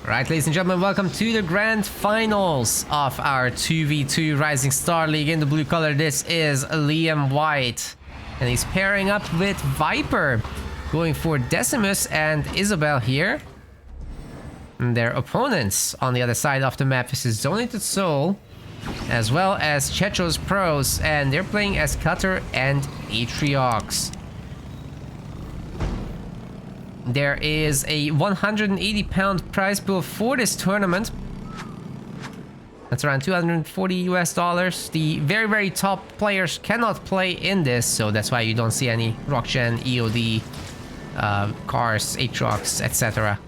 Right, ladies and gentlemen, welcome to the grand finals of our 2v2 Rising Star League. In the blue color, this is Liam White. And he's pairing up with Viper, going for Decimus and Isabel here. And their opponents on the other side of the map, this is Donated Soul, as well as Checho's Pros, and they're playing as Cutter and Atriox. There is a 180-pound prize pool for this tournament. That's around $240 US. The very, very top players cannot play in this, so that's why you don't see any Rockgen, EOD, Cars, Atriox, etc.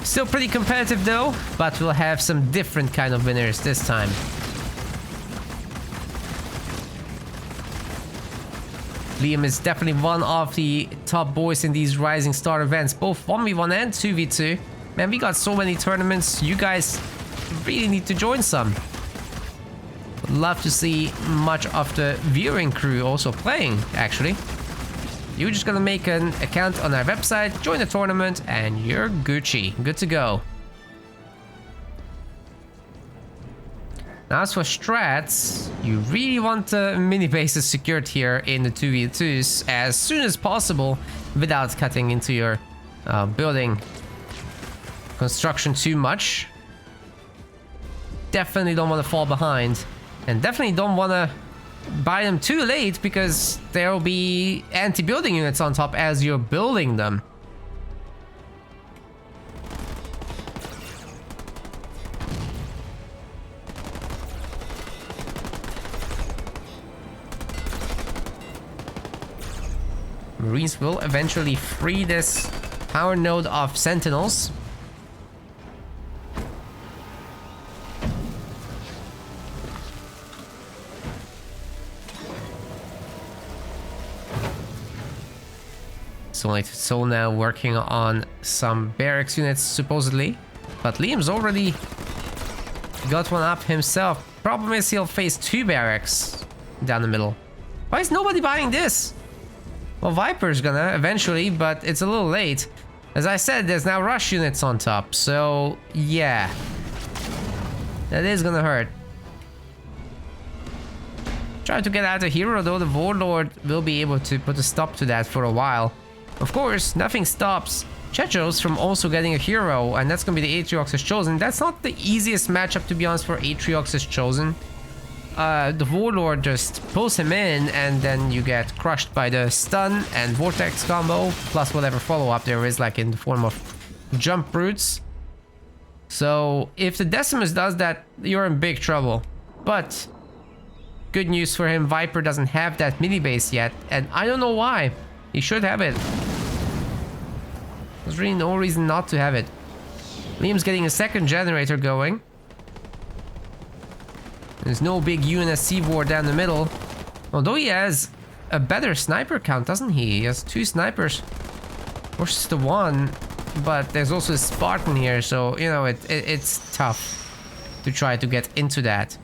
Still pretty competitive though, but we'll have some different kind of winners this time. Liam is definitely one of the top boys in these Rising Star events, both 1v1 and 2v2. Man, we got so many tournaments, you guys really need to join some. Would love to see much of the viewing crew also playing, actually. You're just gonna make an account on our website, join the tournament, and you're Gucci. Good to go. Now as for strats, you really want the mini bases secured here in the 2v2s as soon as possible without cutting into your building construction too much. Definitely don't want to fall behind, and definitely don't want to buy them too late because there will be anti-building units on top as you're building them. Marines will eventually free this power node of Sentinels. So now working on some barracks units supposedly, but Liam's already got one up himself. Problem is he'll face two barracks down the middle. Why is nobody buying this? Well, Viper's gonna eventually, but it's a little late. As I said, there's now rush units on top, so yeah. That is gonna hurt. Try to get out a hero though, the Warlord will be able to put a stop to that for a while. Of course, nothing stops Chechos from also getting a hero, and that's gonna be the Atriox's Chosen. That's not the easiest matchup, to be honest, for Atriox's Chosen. The Warlord just pulls him in, and then you get crushed by the stun and vortex combo, plus whatever follow-up there is, like in the form of jump brutes. So if the Decimus does that, you're in big trouble. But good news for him, Viper doesn't have that mini base yet, and I don't know why. He should have it. There's really no reason not to have it. Liam's getting a second generator going. There's no big UNSC war down the middle. Although he has a better sniper count, doesn't he? He has two snipers versus the one. But there's also a Spartan here, so, you know, it's tough to try to get into that.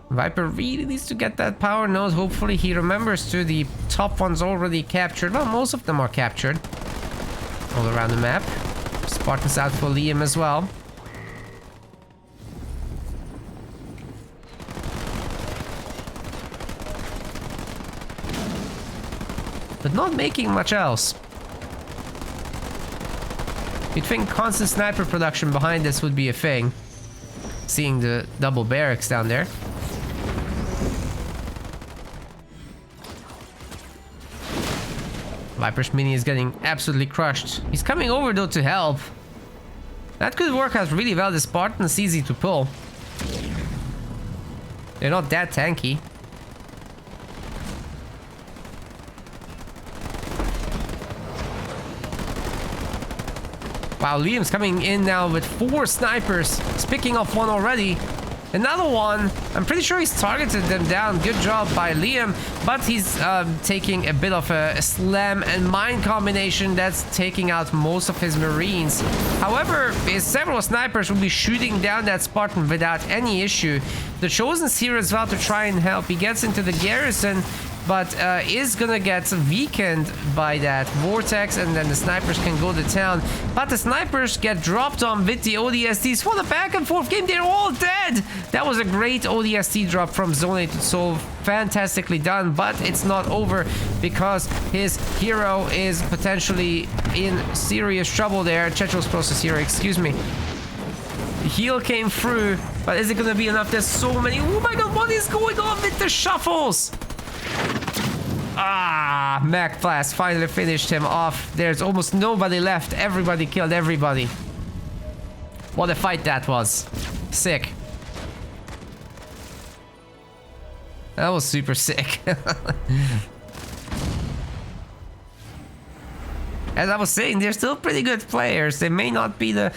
Viper really needs to get that power node. Hopefully he remembers to. The top one's already captured. Well, most of them are captured all around the map. Spartan's out for Liam as well. But not making much else. You'd think constant sniper production behind this would be a thing. Seeing the double barracks down there. Viper's mini is getting absolutely crushed. He's coming over though to help. That could work out really well. The Spartan's easy to pull. They're not that tanky. Wow, Liam's coming in now with 4 snipers. He's picking off one already. Another one. I'm pretty sure he's targeted them down. Good job by Liam. But he's taking a bit of a slam and mine combination that's taking out most of his Marines. However, several snipers will be shooting down that Spartan without any issue. The Chosen's here as well to try and help. He gets into the garrison. but is gonna get weakened by that vortex, and then the snipers can go to town. But the snipers get dropped on with the ODSTs. What a back and forth game. They're all dead. That was a great ODST drop from Zone so fantastically done, but it's not over because his hero is potentially in serious trouble there. Checho's process hero, excuse me. The heal came through, but is it gonna be enough? There's so many. Oh my god, what is going on with the shuffles? Ah, Mac Blast finally finished him off. There's almost nobody left. Everybody killed everybody. What a fight that was. Sick. That was super sick. As I was saying, they're still pretty good players. They may not be the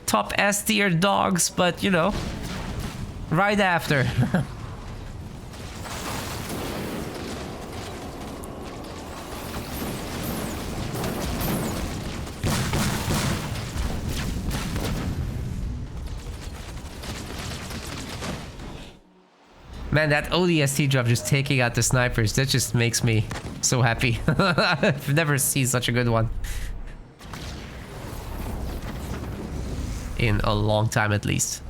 top S tier dogs, but you know, right after. Man, that ODST drop just taking out the snipers, that just makes me so happy. I've never seen such a good one. In a long time, at least.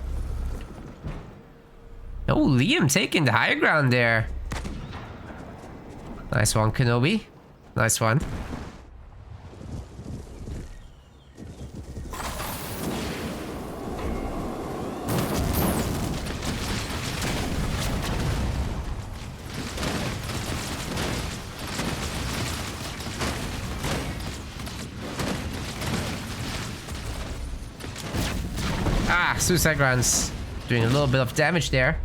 Oh, Liam taking the higher ground there. Nice one, Kenobi. Nice one. Ah, Suicide Ground's doing a little bit of damage there.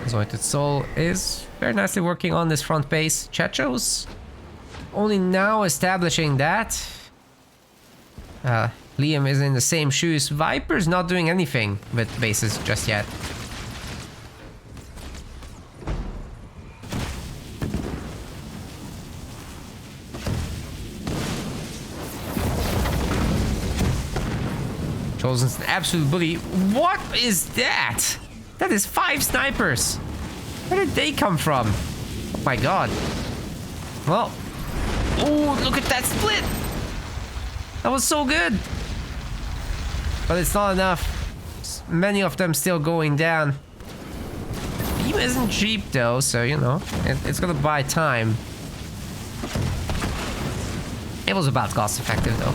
Zointed Soul is very nicely working on this front base. Checho's only now establishing that. Liam is in the same shoes. Viper's not doing anything with bases just yet. Chosen's an absolute bully. What is that? That is 5 snipers. Where did they come from? Oh my god. Well. Oh, look at that split. That was so good. But it's not enough. Many of them still going down. Beam isn't cheap though, so you know, it's gonna buy time. It was about cost effective though.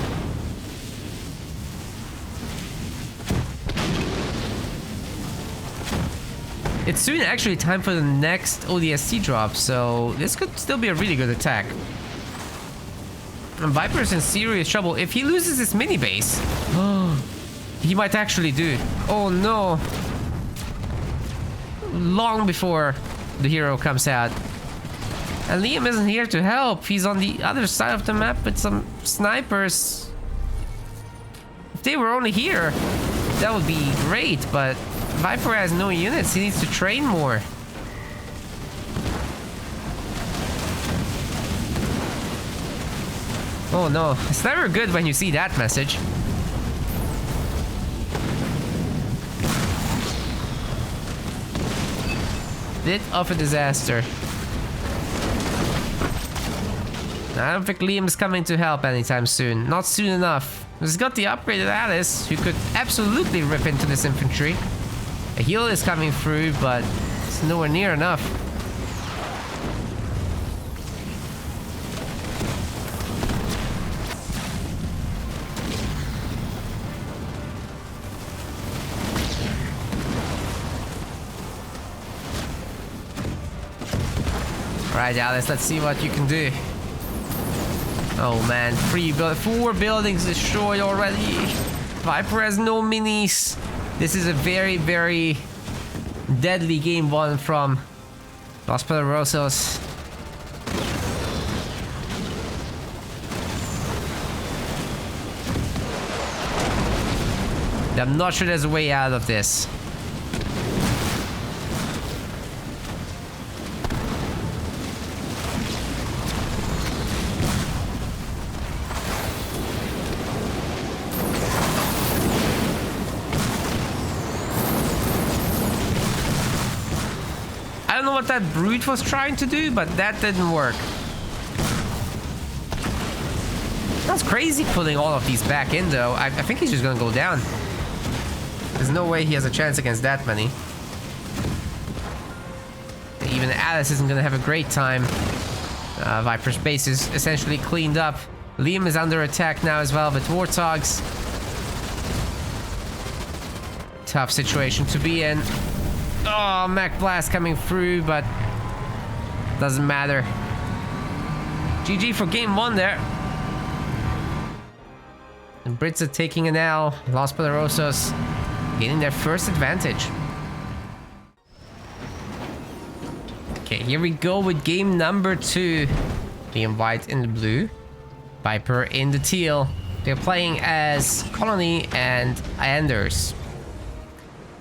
It's soon actually time for the next ODST drop, so this could still be a really good attack. And Viper's in serious trouble. If he loses his mini base, he might actually do. Oh no. Long before the hero comes out. And Liam isn't here to help. He's on the other side of the map with some snipers. If they were only here, that would be great, but Viper has no units. He needs to train more. Oh no, it's never good when you see that message. Bit of a disaster. I don't think Liam's coming to help anytime soon. Not soon enough. He's got the upgraded Alice, who could absolutely rip into this infantry. A heal is coming through, but it's nowhere near enough. Alright, Alice, let's see what you can do. Oh man, 4 buildings destroyed already. Viper has no minis. This is a very, very deadly game one from Los Poderosos. I'm not sure there's a way out of this. what that brute was trying to do, but that didn't work. That's crazy putting all of these back in, though. I think he's just gonna go down. There's no way he has a chance against that many. Even Alice isn't gonna have a great time. Viper's base is essentially cleaned up. Liam is under attack now as well with Warthogs. Tough situation to be in. Oh, Mech Blast coming through, but doesn't matter. GG for game 1 there. The Brits are taking an L. Los Poderosos gaining their first advantage. Okay, here we go with game number 2. Liam White in the blue, Viper in the teal. They're playing as Colony and Anders.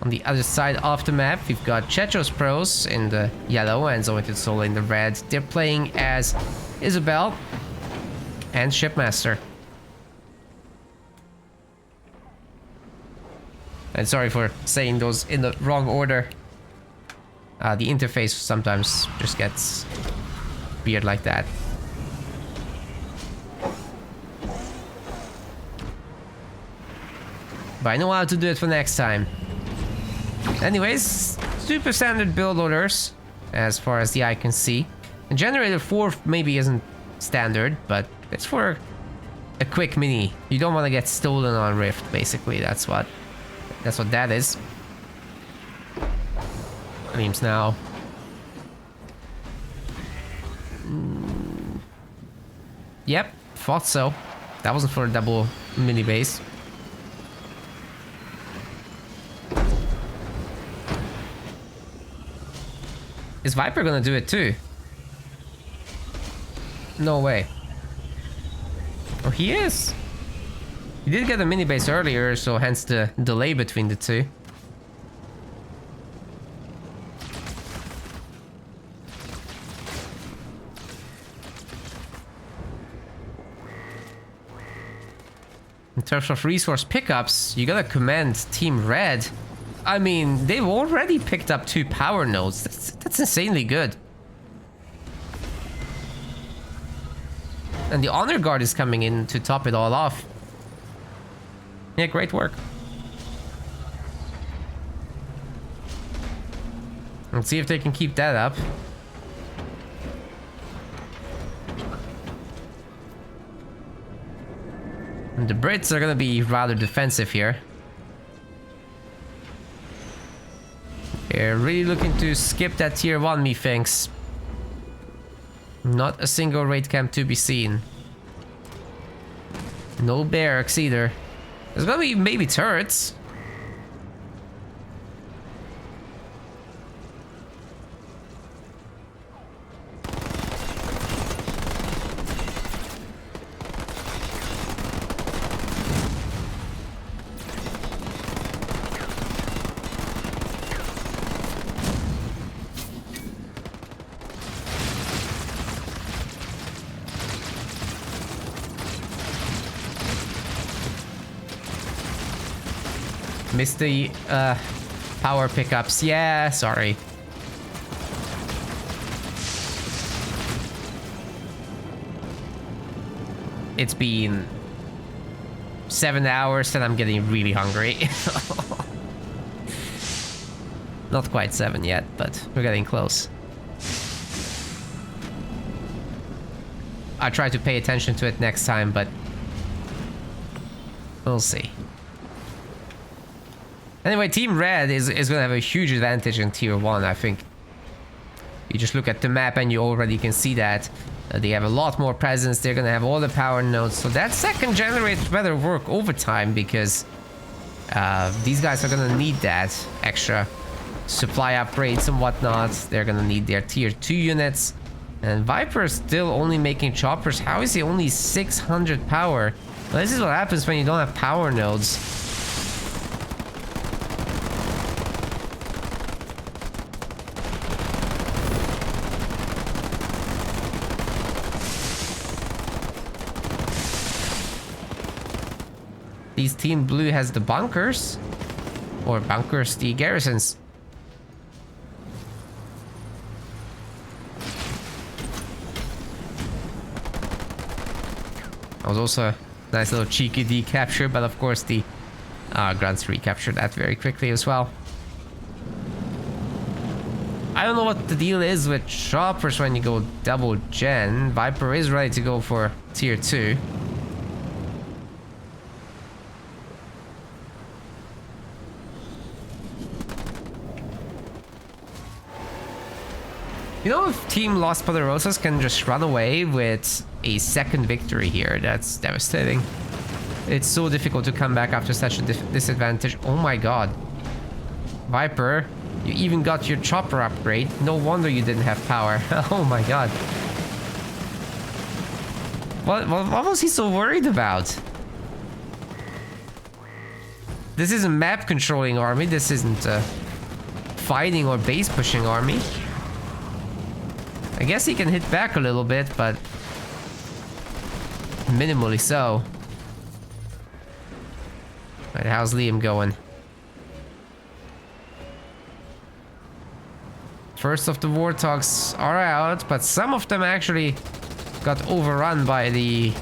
On the other side of the map, we've got Chetros Pros in the yellow and Zoeted Soul in the red. They're playing as Isabel and Shipmaster. And sorry for saying those in the wrong order. The interface sometimes just gets weird like that. But I know how to do it for next time. Anyways, super standard build orders as far as the eye can see. And Generator 4 maybe isn't standard, but it's for a quick mini. You don't want to get stolen on Rift, basically. That's what that is. Liam's now. Yep, thought so. That wasn't for a double mini base. Is Viper gonna do it too? No way. Oh, he is. He did get a mini base earlier, so hence the delay between the two. In terms of resource pickups, you gotta commend Team Red. I mean, they've already picked up 2 power nodes. That's insanely good. And the Honor Guard is coming in to top it all off. Yeah, great work. Let's see if they can keep that up. And the Brits are gonna be rather defensive here. They're really looking to skip that tier 1, methinks. Not a single raid camp to be seen. No barracks either. There's gonna be maybe turrets. Missed the power pickups. Yeah, sorry. It's been 7 hours and I'm getting really hungry. Not quite 7 yet, but we're getting close. I'll try to pay attention to it next time, but we'll see. Anyway, Team Red is going to have a huge advantage in Tier 1, I think. You just look at the map and you already can see that. They have a lot more presence. They're going to have all the power nodes. So that second generator better work overtime because these guys are going to need that extra supply upgrades and whatnot. They're going to need their Tier 2 units. And Viper is still only making choppers. How is he only 600 power? Well, this is what happens when you don't have power nodes. These Team Blue has the bunkers. Or bunkers, the garrisons. was also a nice little cheeky D capture, but of course the Grunts recaptured that very quickly as well. I don't know what the deal is with choppers when you go double gen. Viper is ready to go for tier 2. You know, if Team Los Poderosos can just run away with a second victory here, that's devastating. It's so difficult to come back after such a disadvantage. Oh my god. Viper, you even got your chopper upgrade. No wonder you didn't have power. Oh my god. What was he so worried about? This isn't map controlling army. This isn't a fighting or base pushing army. I guess he can hit back a little bit, but minimally so. Right, how's Liam going? First of the Warthogs are out, but some of them actually got overrun by the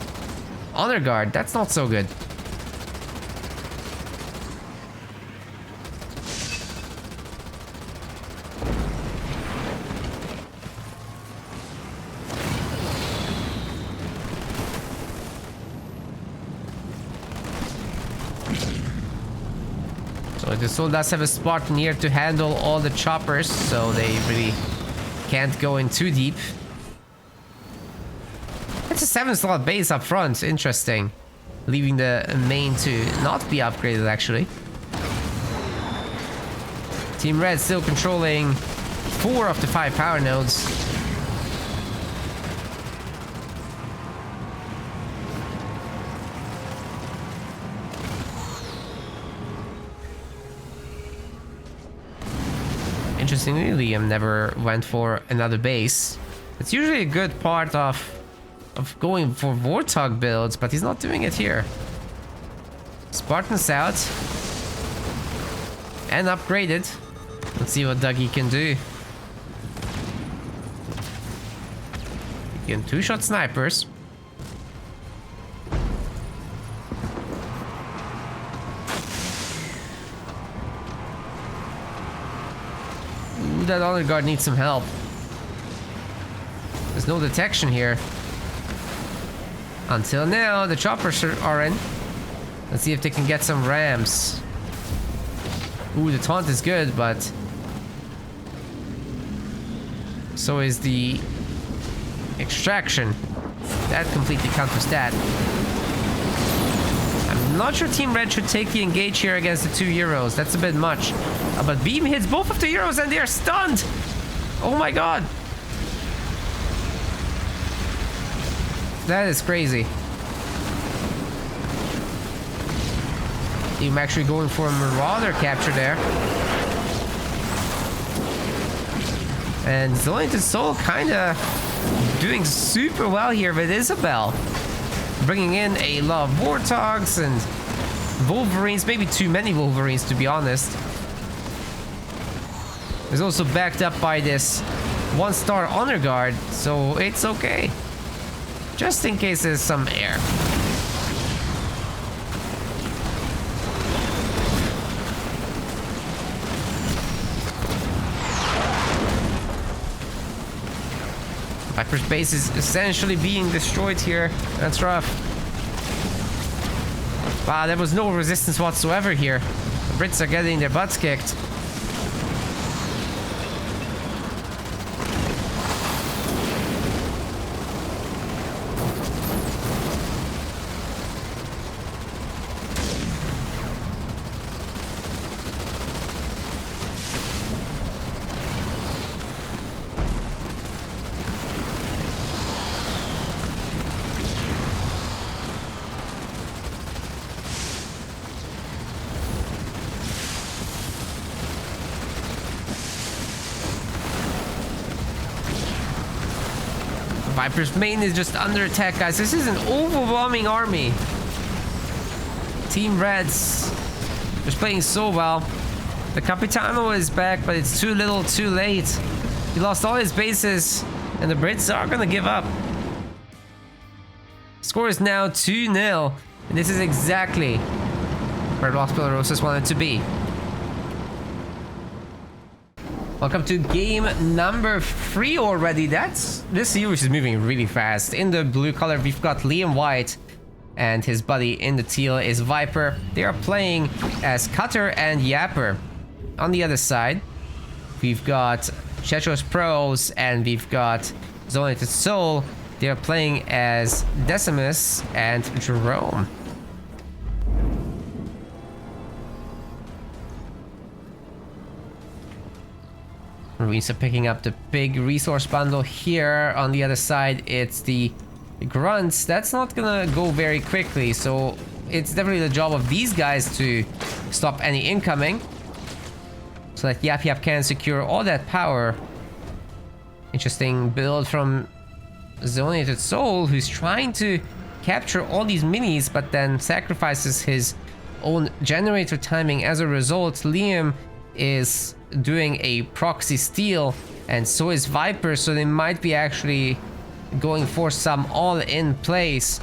Honor Guard. That's not so good. The Soul does have a Spartan here to handle all the choppers, so they really can't go in too deep. It's a 7-slot base up front. Interesting. Leaving the main to not be upgraded, actually. Team Red still controlling 4 of the 5 power nodes. Interestingly, Liam never went for another base. It's usually a good part of going for Warthog builds, but he's not doing it here. Spartans out. And upgraded. Let's see what Dougie can do. He can 2-shot snipers. That Honor Guard needs some help. There's no detection here. Until now, the choppers are in. Let's see if they can get some rams. Ooh, the taunt is good, but so is the extraction. That completely counters that. I'm not sure Team Red should take the engage here against the 2 Euros. That's a bit much. But Beam hits both of the Euros and they are stunned. Oh my god. That is crazy. Team actually going for a Marauder capture there. And Zillion Soul kind of doing super well here with Isabel. Bringing in a lot of Warthogs and Wolverines. Maybe too many Wolverines, to be honest. Is also backed up by this 1-star Honor Guard, so it's okay. Just in case there's some air. Viper's base is essentially being destroyed here. That's rough. Wow, there was no resistance whatsoever here. The Brits are getting their butts kicked. Viper's main is just under attack, guys. This is an overwhelming army. Team Reds just playing so well. The Capitano is back, but it's too little, too late. He lost all his bases, and the Brits are gonna give up. Score is now 2-0. And this is exactly where Los Poderosos wanted to be. Welcome to game number 3 already. This series is moving really fast. In the blue color, we've got Liam White, and his buddy in the teal is Viper. They are playing as Cutter and Yapper. On the other side, we've got Checho's Pros, and we've got Zonated Soul. They are playing as Decimus and Jerome. Marines are picking up the big resource bundle here. On the other side, it's the grunts. That's not gonna go very quickly, so it's definitely the job of these guys to stop any incoming, so that Yap Yap can secure all that power. Interesting build from Zonated Soul, who's trying to capture all these minis, but then sacrifices his own generator timing. As a result, Liam is doing a proxy steal, and so is Viper, so they might be actually going for some all-in plays.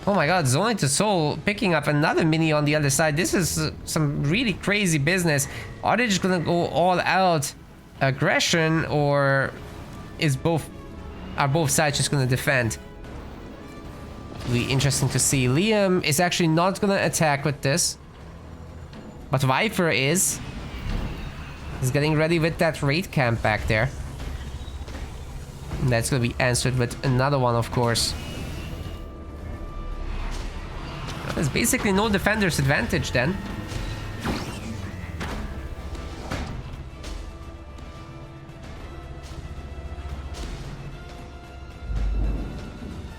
Oh my god, Zonated Soul picking up another mini on the other side. This is some really crazy business. Are they just gonna go all out aggression, or are both sides just gonna defend? It'll be interesting to see. Liam is actually not gonna attack with this, but Viper is. He's getting ready with that raid camp back there. And that's gonna be answered with another one, of course. There's basically no defender's advantage then.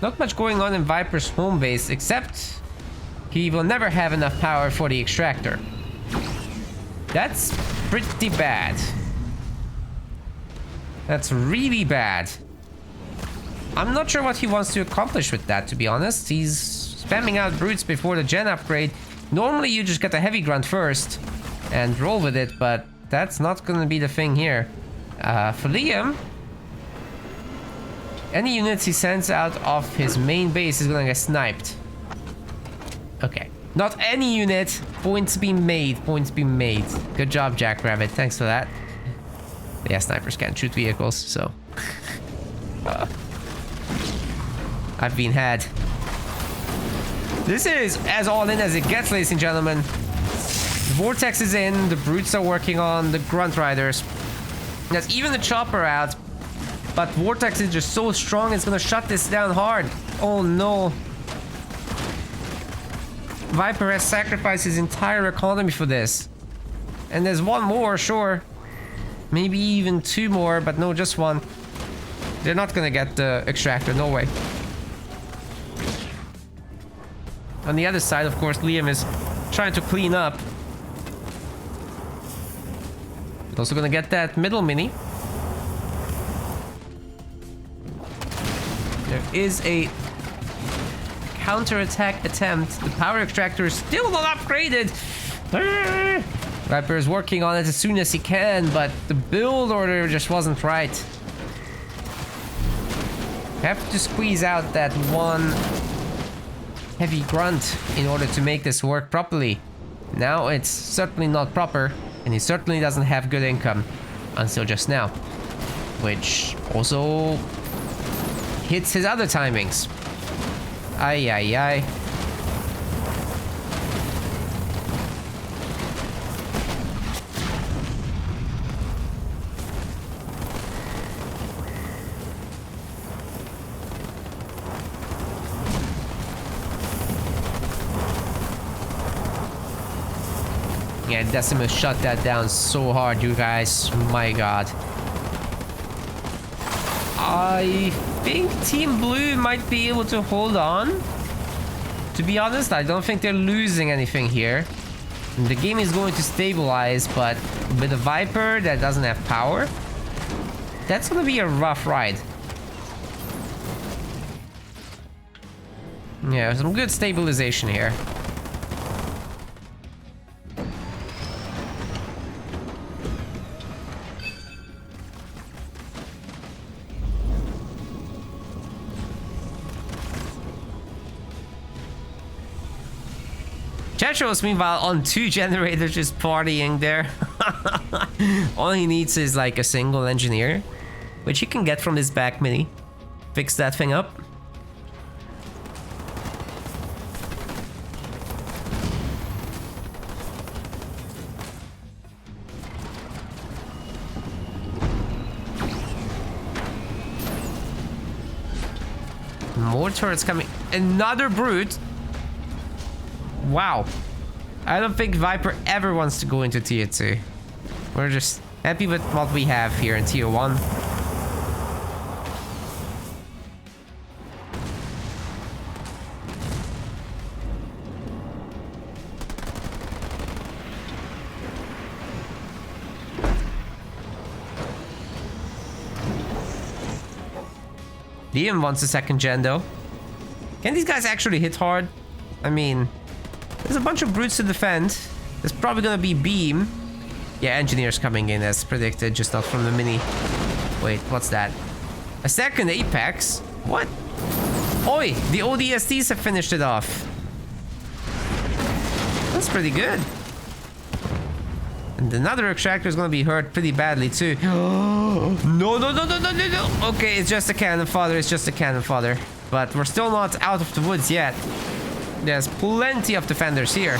Not much going on in Viper's home base, except he will never have enough power for the extractor. That's pretty bad. That's really bad. I'm not sure what he wants to accomplish with that, to be honest. He's spamming out brutes before the gen upgrade. Normally you just get a heavy grunt first and roll with it, but that's not gonna be the thing here. For Liam, any units he sends out of his main base is gonna get sniped. Okay. Not any unit. Points be made. Points be made. Good job, Jackrabbit. Thanks for that. Yeah, snipers can't shoot vehicles, so... I've been had. This is as all in as it gets, ladies and gentlemen. The Vortex is in. The Brutes are working on the Grunt Riders. There's even the Chopper out. But Vortex is just so strong, it's gonna shut this down hard. Oh no. Viper has sacrificed his entire economy for this. And there's one more, sure. Maybe even two more, but no, just one. They're not gonna get the extractor, no way. On the other side, of course, Liam is trying to clean up. Also gonna get that middle mini. There is a counter-attack attempt. The power extractor is still not upgraded. Viper is working on it as soon as he can, but the build order just wasn't right. Have to squeeze out that one heavy grunt in order to make this work properly. Now it's certainly not proper, and he certainly doesn't have good income until just now, which also hits his other timings. Ay, ay, ay. Yeah, Decimus shut that down so hard, you guys. My god. I think Team Blue might be able to hold on. To be honest, I don't think they're losing anything here. The game is going to stabilize, but with a Viper that doesn't have power, that's going to be a rough ride. Yeah, some good stabilization here. Chetros, meanwhile, on 2 generators just partying there. All he needs is like a single engineer, which he can get from this back mini. Fix that thing up. More turrets coming. Another brute. Wow. I don't think Viper ever wants to go into tier 2. We're just happy with what we have here in tier 1. Liam wants a second gen though. Can these guys actually hit hard? I mean, there's a bunch of brutes to defend. There's probably gonna be beam. Yeah, engineers coming in as predicted, just not from the mini. Wait, what's that? A second Apex? What? Oi, the ODSTs have finished it off. That's pretty good. And another extractor is gonna be hurt pretty badly too. No. Okay, it's just a cannon fodder. It's just a cannon fodder. But we're still not out of the woods yet. There's plenty of defenders here.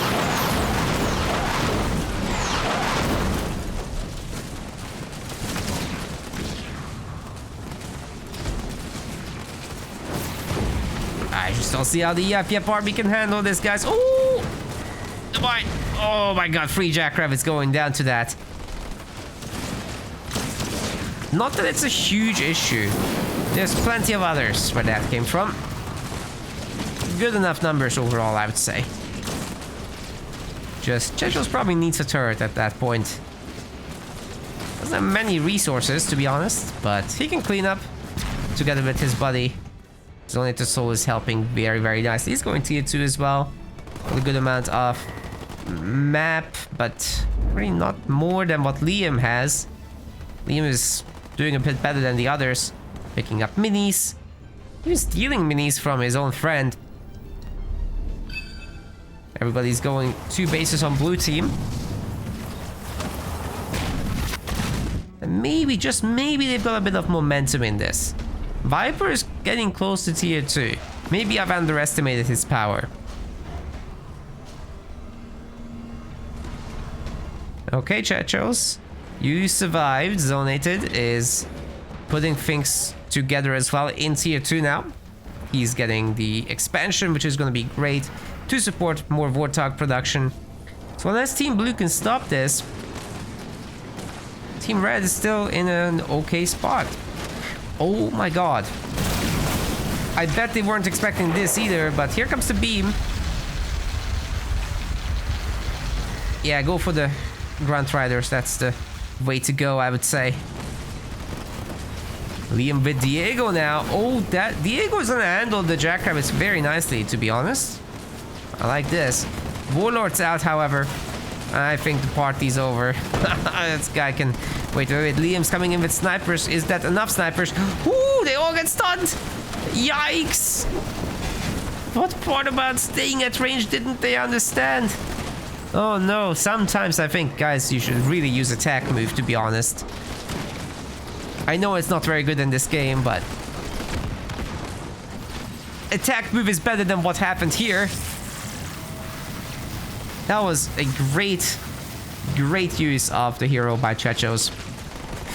I just don't see how the EFF army can handle this, guys. Oh! Oh my god, 3 jackrabbits going down to that. Not that it's a huge issue. There's plenty of others where that came from. Good enough numbers overall, I would say. Just Chechos probably needs a turret at that point. Doesn't have many resources, to be honest, but he can clean up together with his buddy. Zonator Soul is helping very, very nicely. He's going tier 2 as well. With a good amount of map, but really not more than what Liam has. Liam is doing a bit better than the others. Picking up minis. He's stealing minis from his own friend. Everybody's going 2 bases on blue team. And maybe, just maybe, they've got a bit of momentum in this. Viper is getting close to tier 2. Maybe I've underestimated his power. Okay, Chechos. You survived. Zonated is putting things together as well in tier 2 now. He's getting the expansion, which is going to be great to support more Warthog production. So unless Team Blue can stop this, Team Red is still in an okay spot. Oh my god. I bet they weren't expecting this either, but here comes the beam. Yeah, go for the Grunt Riders. That's the way to go, I would say. Liam with Diego now. Oh, that Diego is gonna handle the jackrabbits very nicely, to be honest. I like this. Warlord's out, however. I think the party's over. This guy can... Wait. Liam's coming in with snipers. Is that enough snipers? Ooh, they all get stunned. Yikes. What part about staying at range didn't they understand? Oh no, sometimes I think, guys, you should really use attack move, to be honest. I know it's not very good in this game, but attack move is better than what happened here. That was a great use of the hero by Chechos.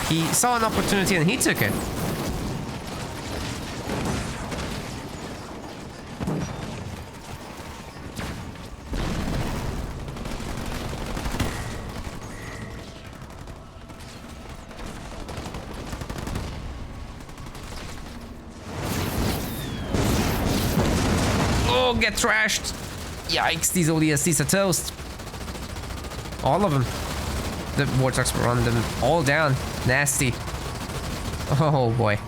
He saw an opportunity and he took it. Oh, get trashed. Yikes, these ODSTs are toast. All of them. The Warthogs run them all down. Nasty. Oh boy.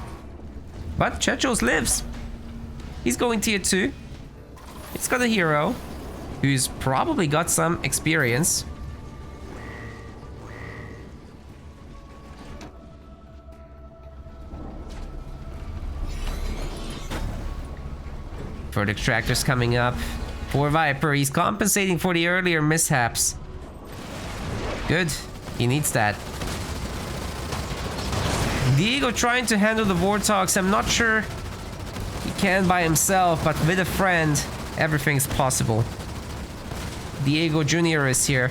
But Chechos lives. He's going tier 2. It's got a hero who's probably got some experience. Further extractors coming up. Poor Viper, he's compensating for the earlier mishaps. Good, he needs that. Diego trying to handle the Warthogs. I'm not sure he can by himself, but with a friend, everything's possible. Diego Jr. is here.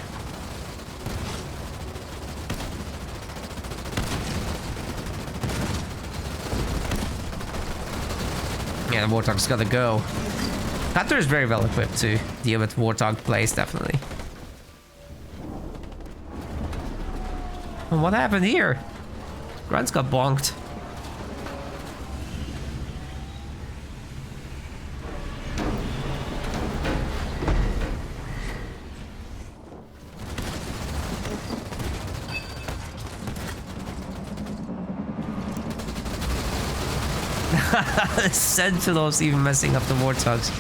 Yeah, the Warthog's gotta go. Cutter is very well equipped to deal with Warthog plays, definitely. And what happened here? Grunts got bonked. Sentinels even messing up the Warthogs.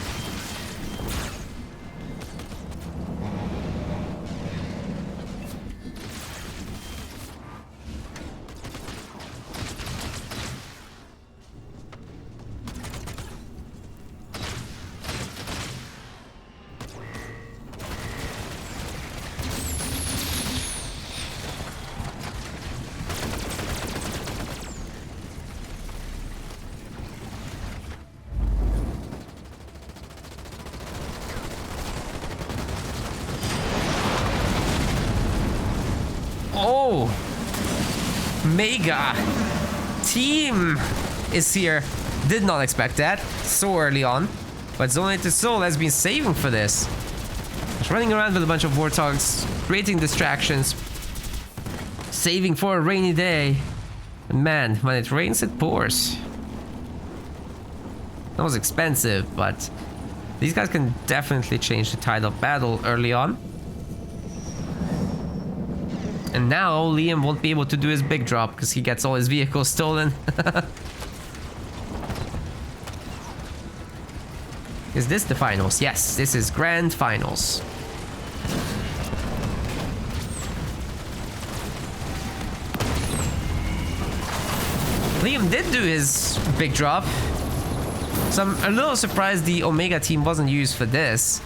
Oh, Mega Team is here. Did not expect that so early on, but Zonated Soul has been saving for this. Just running around with a bunch of Warthogs, creating distractions, saving for a rainy day. And man, when it rains, it pours. That was expensive, but these guys can definitely change the tide of battle early on. And now Liam won't be able to do his big drop because he gets all his vehicles stolen. Is this the finals? Yes, this is grand finals. Liam did do his big drop. So I'm a little surprised the Omega team wasn't used for this.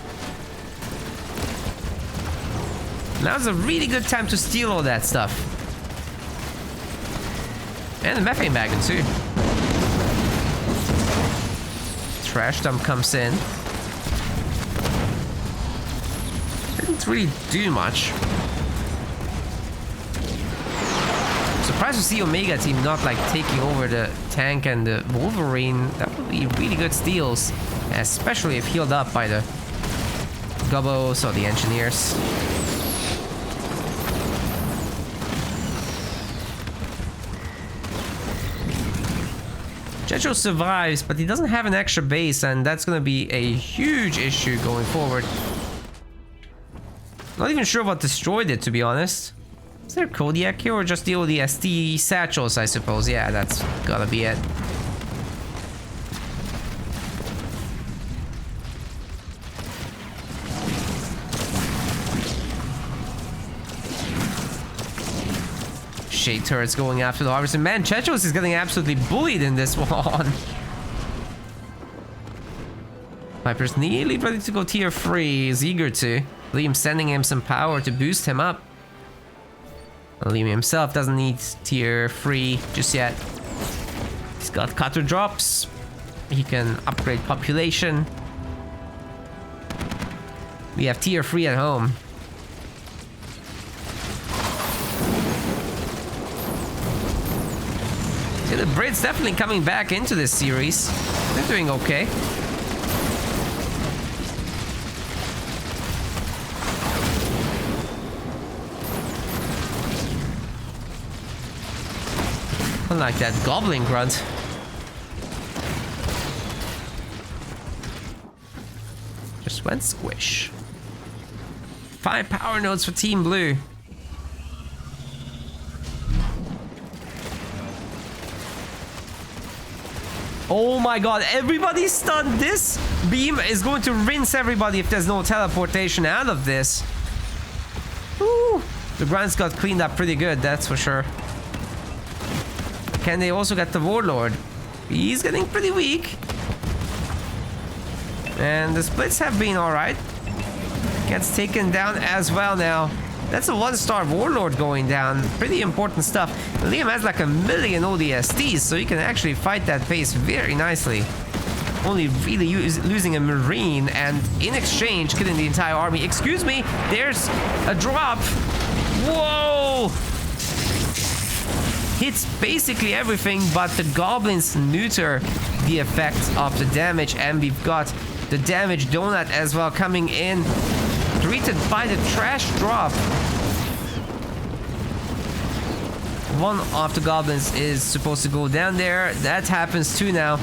Now's a really good time to steal all that stuff. And the methane wagon too. Trash dump comes in. Didn't really do much. Surprised to see Omega team not like taking over the tank and the Wolverine. That would be really good steals. Especially if healed up by the Gobos or the engineers. Jetro survives, but he doesn't have an extra base, and that's gonna be a huge issue going forward. Not even sure what destroyed it, to be honest. Is there a Kodiak here, or just the ODST satchels, I suppose? Yeah, that's gotta be it. Shade turrets going after the harvester. Man, Chechos is getting absolutely bullied in this one. Viper's nearly ready to go tier 3. He's eager to. Liam sending him some power to boost him up. Liam himself doesn't need tier 3 just yet. He's got cutter drops. He can upgrade population. We have tier 3 at home. The Brits definitely coming back into this series. They're doing okay. Unlike that goblin grunt. Just went squish. 5 power nodes for Team Blue. Oh my god, everybody's stunned. This beam is going to rinse everybody if there's no teleportation out of this. Ooh, the grunts got cleaned up pretty good, that's for sure. Can they also get the Warlord? He's getting pretty weak. And the splits have been alright. Gets taken down as well now. That's a 1-star Warlord going down. Pretty important stuff. Liam has like 1 million ODSTs, so he can actually fight that base very nicely. Only really losing a Marine, and in exchange, killing the entire army. Excuse me, there's a drop. Whoa! Hits basically everything, but the goblins neuter the effect of the damage, and we've got the damage donut as well coming in, greeted by the trash drop. One of the goblins is supposed to go down there. That happens too now.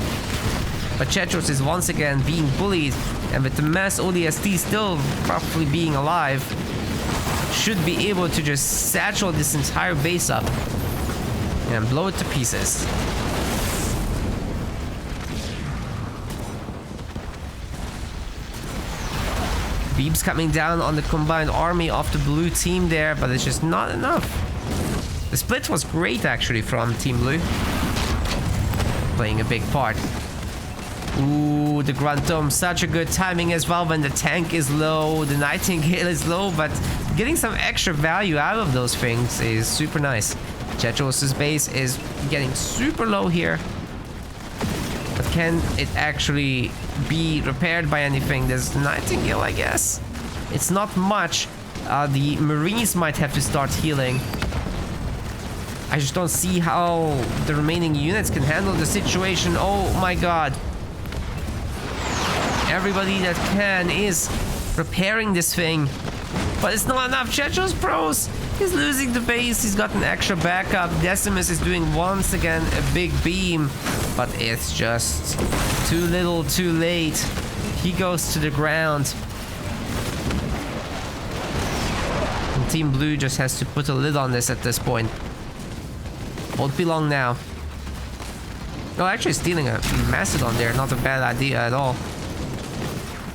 But Chetros is once again being bullied, and with the mass ODST still roughly being alive, should be able to just satchel this entire base up and blow it to pieces. Beebs coming down on the combined army of the blue team there, but it's just not enough. The split was great actually from Team Blue, playing a big part. Ooh, the Gruntom, such a good timing as well when the tank is low, the Nightingale is low, but getting some extra value out of those things is super nice. Chetros' base is getting super low here. But can it actually be repaired by anything? There's Nightingale, I guess. It's not much. The Marines might have to start healing. I just don't see how the remaining units can handle the situation. Oh my god. Everybody that can is repairing this thing. But it's not enough. Chetros Pros is losing the base. He's got an extra backup. Decimus is doing once again a big beam. But it's just too little, too late. He goes to the ground. And Team Blue just has to put a lid on this at this point. Won't be long now. Oh, actually stealing a Mastodon there. Not a bad idea at all.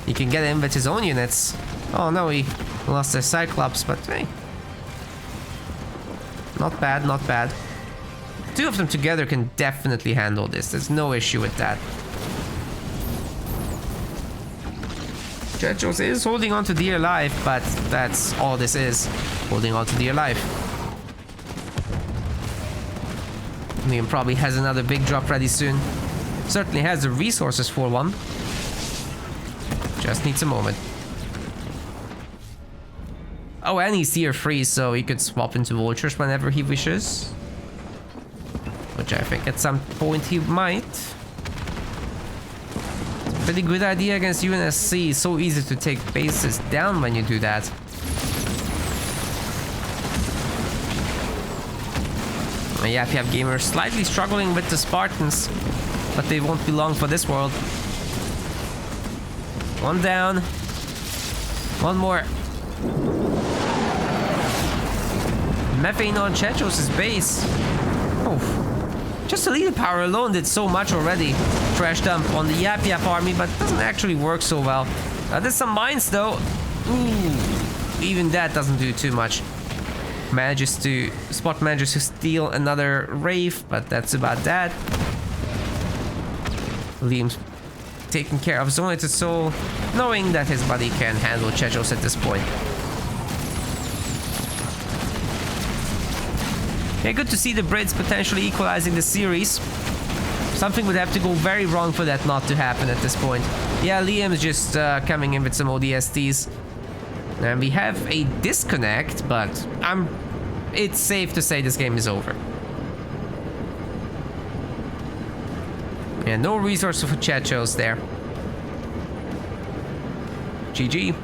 He can get in with his own units. Oh no, he lost their Cyclops, but hey. Not bad, not bad. Two of them together can definitely handle this. There's no issue with that. Chetros is holding on to dear life, but that's all this is. Holding on to dear life. Liam probably has another big drop ready soon. Certainly has the resources for one. Just needs a moment. Oh, and he's tier 3, so he could swap into vultures whenever he wishes. Which I think at some point he might. It's a pretty good idea against UNSC. It's so easy to take bases down when you do that. Yeah, if you have gamers slightly struggling with the Spartans, but they won't be long for this world. One down. One more. Methane on Chetros' base. Oh, just the leader power alone did so much already. Trash dump on the Yap Yap army, but doesn't actually work so well. There's some mines though. Ooh, even that doesn't do too much. Spot manages to steal another Wraith, but that's about that. Liam's taking care of Zonated Soul, knowing that his buddy can handle Chetros at this point. Yeah, good to see the Brits potentially equalizing the series. Something would have to go very wrong for that not to happen at this point. Yeah, Liam's just coming in with some ODSTs. And we have a disconnect, but it's safe to say this game is over. Yeah, no resources for Chetros there. GG.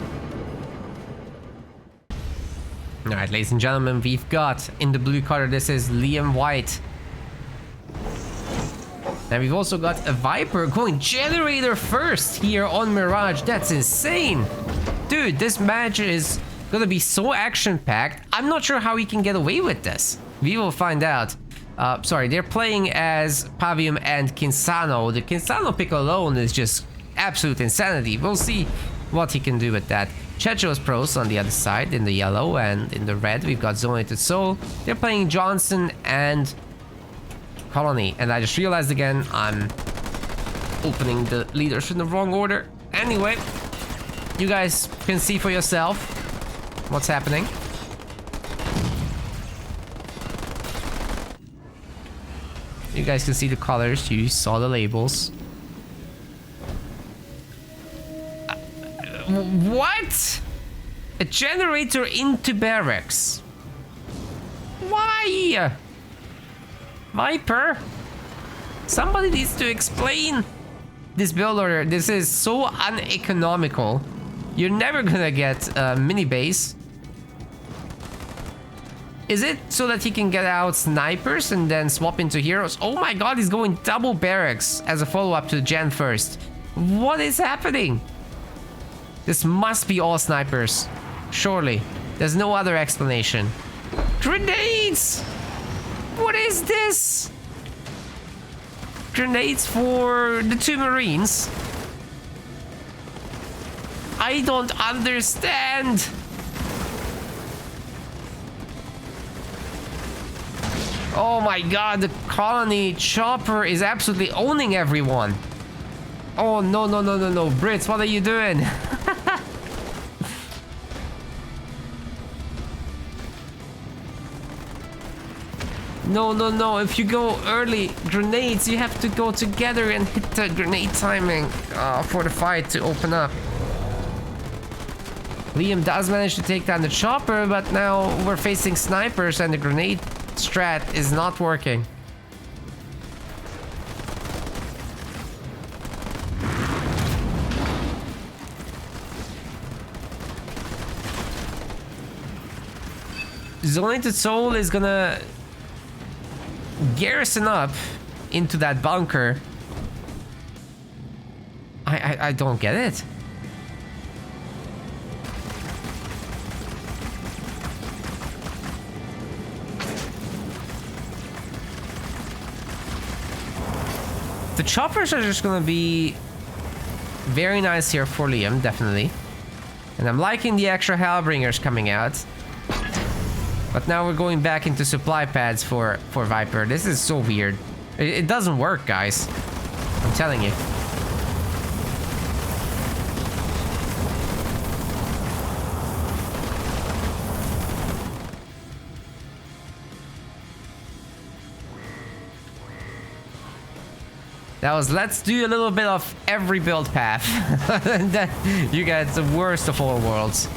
Alright, ladies and gentlemen, we've got in the blue color, this is Liam White. And we've also got a Viper going generator first here on Mirage. That's insane. Dude, this match is gonna be so action-packed. I'm not sure how he can get away with this. We will find out. Sorry, they're playing as Pavium and Kinsano. The Kinsano pick alone is just absolute insanity. We'll see what he can do with that. Chetros Pros on the other side, in the yellow, and in the red we've got Zonated Soul. They're playing Johnson and Colony. And I just realized again, I'm opening the leaders in the wrong order. Anyway, you guys can see for yourself what's happening. You guys can see the colors. You saw the labels. What? A generator into barracks. Why? Viper? Somebody needs to explain this build order. This is so uneconomical. You're never gonna get a mini base. Is it so that he can get out snipers and then swap into heroes? Oh my god, he's going double barracks as a follow-up to Gen 1st. What is happening? This must be all snipers. Surely. There's no other explanation. Grenades! What is this? Grenades for the 2 Marines? I don't understand. Oh my god, the colony chopper is absolutely owning everyone. Oh no, no, no, no, no. Brits, what are you doing? No, no, no. If you go early grenades, you have to go together and hit the grenade timing for the fight to open up. Liam does manage to take down the chopper, but now we're facing snipers and the grenade strat is not working. Zonated Soul is gonna garrison up into that bunker. I don't get it. The choppers are just gonna be very nice here for Liam, definitely. And I'm liking the extra Hellbringers coming out. But now we're going back into supply pads for Viper. This is so weird. It doesn't work, guys. I'm telling you. That was, let's do a little bit of every build path. You get the worst of all worlds.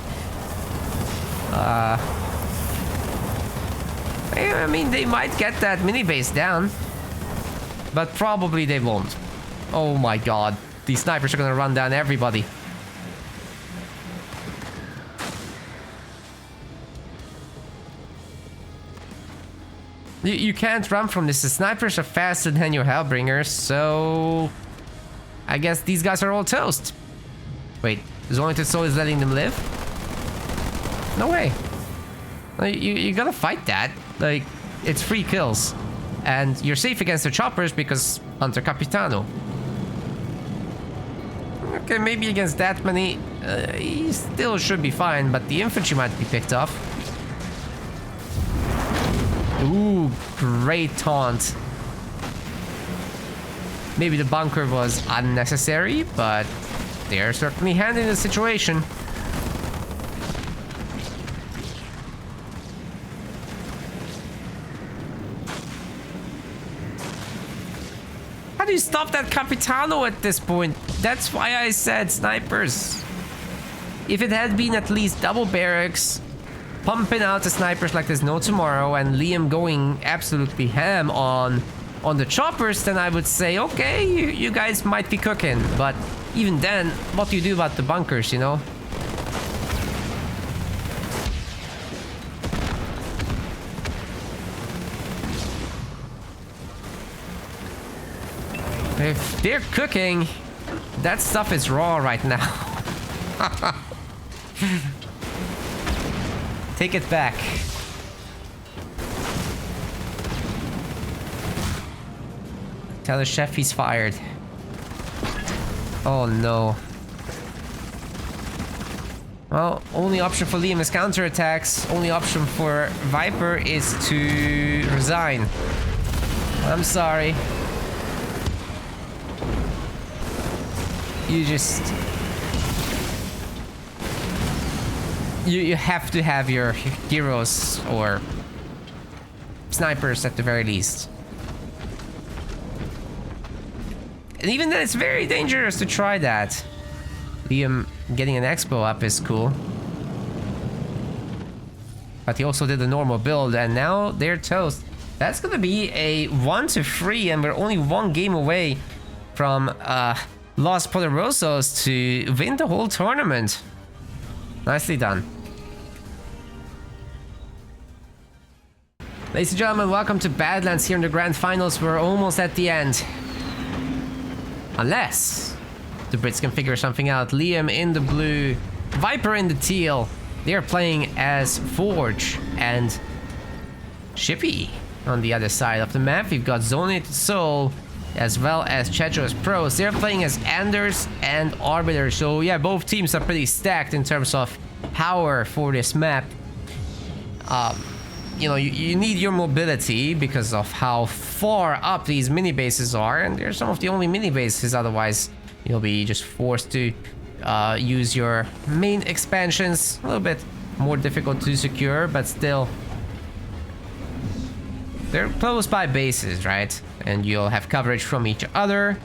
I mean, they might get that mini base down, but probably they won't. Oh my god, these snipers are gonna run down everybody. You can't run from this. The snipers are faster than your Hellbringers, so I guess these guys are all toast. Wait, Zonated Soul is letting them live? No way. You gotta fight that. Like, it's free kills. And you're safe against the choppers because Hunter Capitano. Okay, maybe against that many, he still should be fine, but the infantry might be picked off. Ooh, great taunt. Maybe the bunker was unnecessary, but they're certainly handling the situation. How do you stop that Capitano at this point? That's why I said snipers. If it had been at least double barracks, pumping out the snipers like there's no tomorrow, and Liam going absolutely ham on the choppers, then I would say, okay, you guys might be cooking. But even then, what do you do about the bunkers, you know? If they're cooking, that stuff is raw right now. Take it back. Tell the chef he's fired. Oh no. Well, only option for Liam is counterattacks. Only option for Viper is to resign. I'm sorry. You just you have to have your heroes or snipers at the very least. And even then, it's very dangerous to try that. Liam getting an expo up is cool. But he also did the normal build, and now they're toast. That's gonna be a 1-3, and we're only one game away from Los Poderosos to win the whole tournament. Nicely done. Ladies and gentlemen, welcome to Badlands here in the Grand Finals. We're almost at the end. Unless the Brits can figure something out. Liam in the blue, Viper in the teal. They're playing as Forge and Shippy on the other side of the map. We've got Zonated Soul as well as Checho's Pros. They're playing as Anders and Arbiter. So yeah, both teams are pretty stacked in terms of power for this map. You know, you need your mobility because of how far up these mini bases are, and they're some of the only mini bases. Otherwise, you'll be just forced to use your main expansions. A little bit more difficult to secure, but still, they're close by bases, right? And you'll have coverage from each other.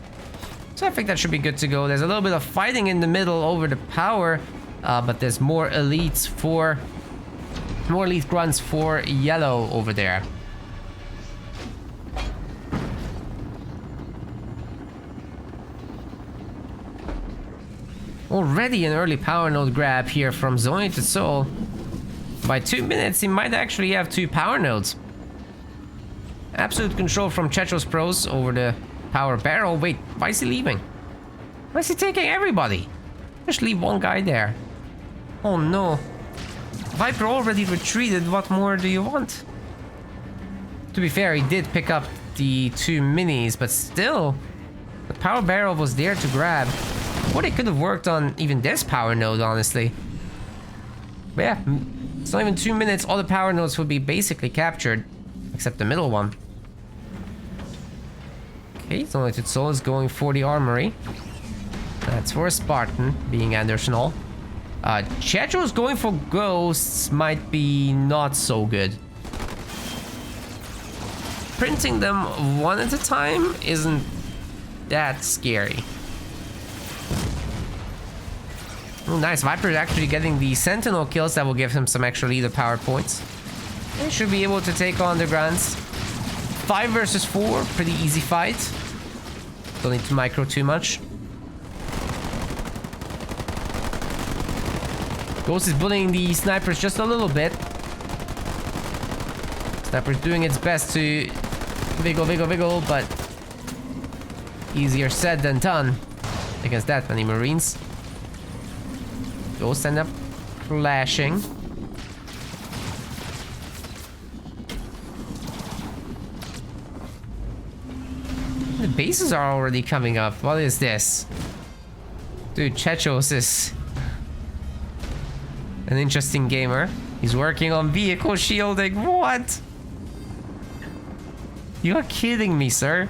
So I think that should be good to go. There's a little bit of fighting in the middle over the power, but there's more elites for... more elite grunts for yellow over there. Already an early power node grab here from Zonated Soul. By 2 minutes, he might actually have 2 power nodes. Absolute control from Checho's Pros over the power barrel. Wait, why is he leaving? Why is he taking everybody? Just leave one guy there. Oh no. Viper already retreated. What more do you want? To be fair, he did pick up the 2 minis, but still, the power barrel was there to grab. Or they could have worked on even this power node, honestly. But yeah, it's not even 2 minutes. All the power nodes would be basically captured, except the middle one. Okay, Zonated Soul is going for the armory. That's for a Spartan, being Anderson. Checho's going for ghosts might be not so good. Printing them one at a time isn't that scary. Oh, nice. Viper is actually getting the Sentinel kills that will give him some extra leader power points. He should be able to take on the grunts. 5 versus 4, pretty easy fight. Don't need to micro too much. Ghost is bullying the snipers just a little bit. Sniper's doing its best to wiggle, but easier said than done against that many Marines. Ghost end up flashing. The bases are already coming up. What is this? Dude, Chechos is an interesting gamer. He's working on vehicle shielding. What? You're kidding me, sir.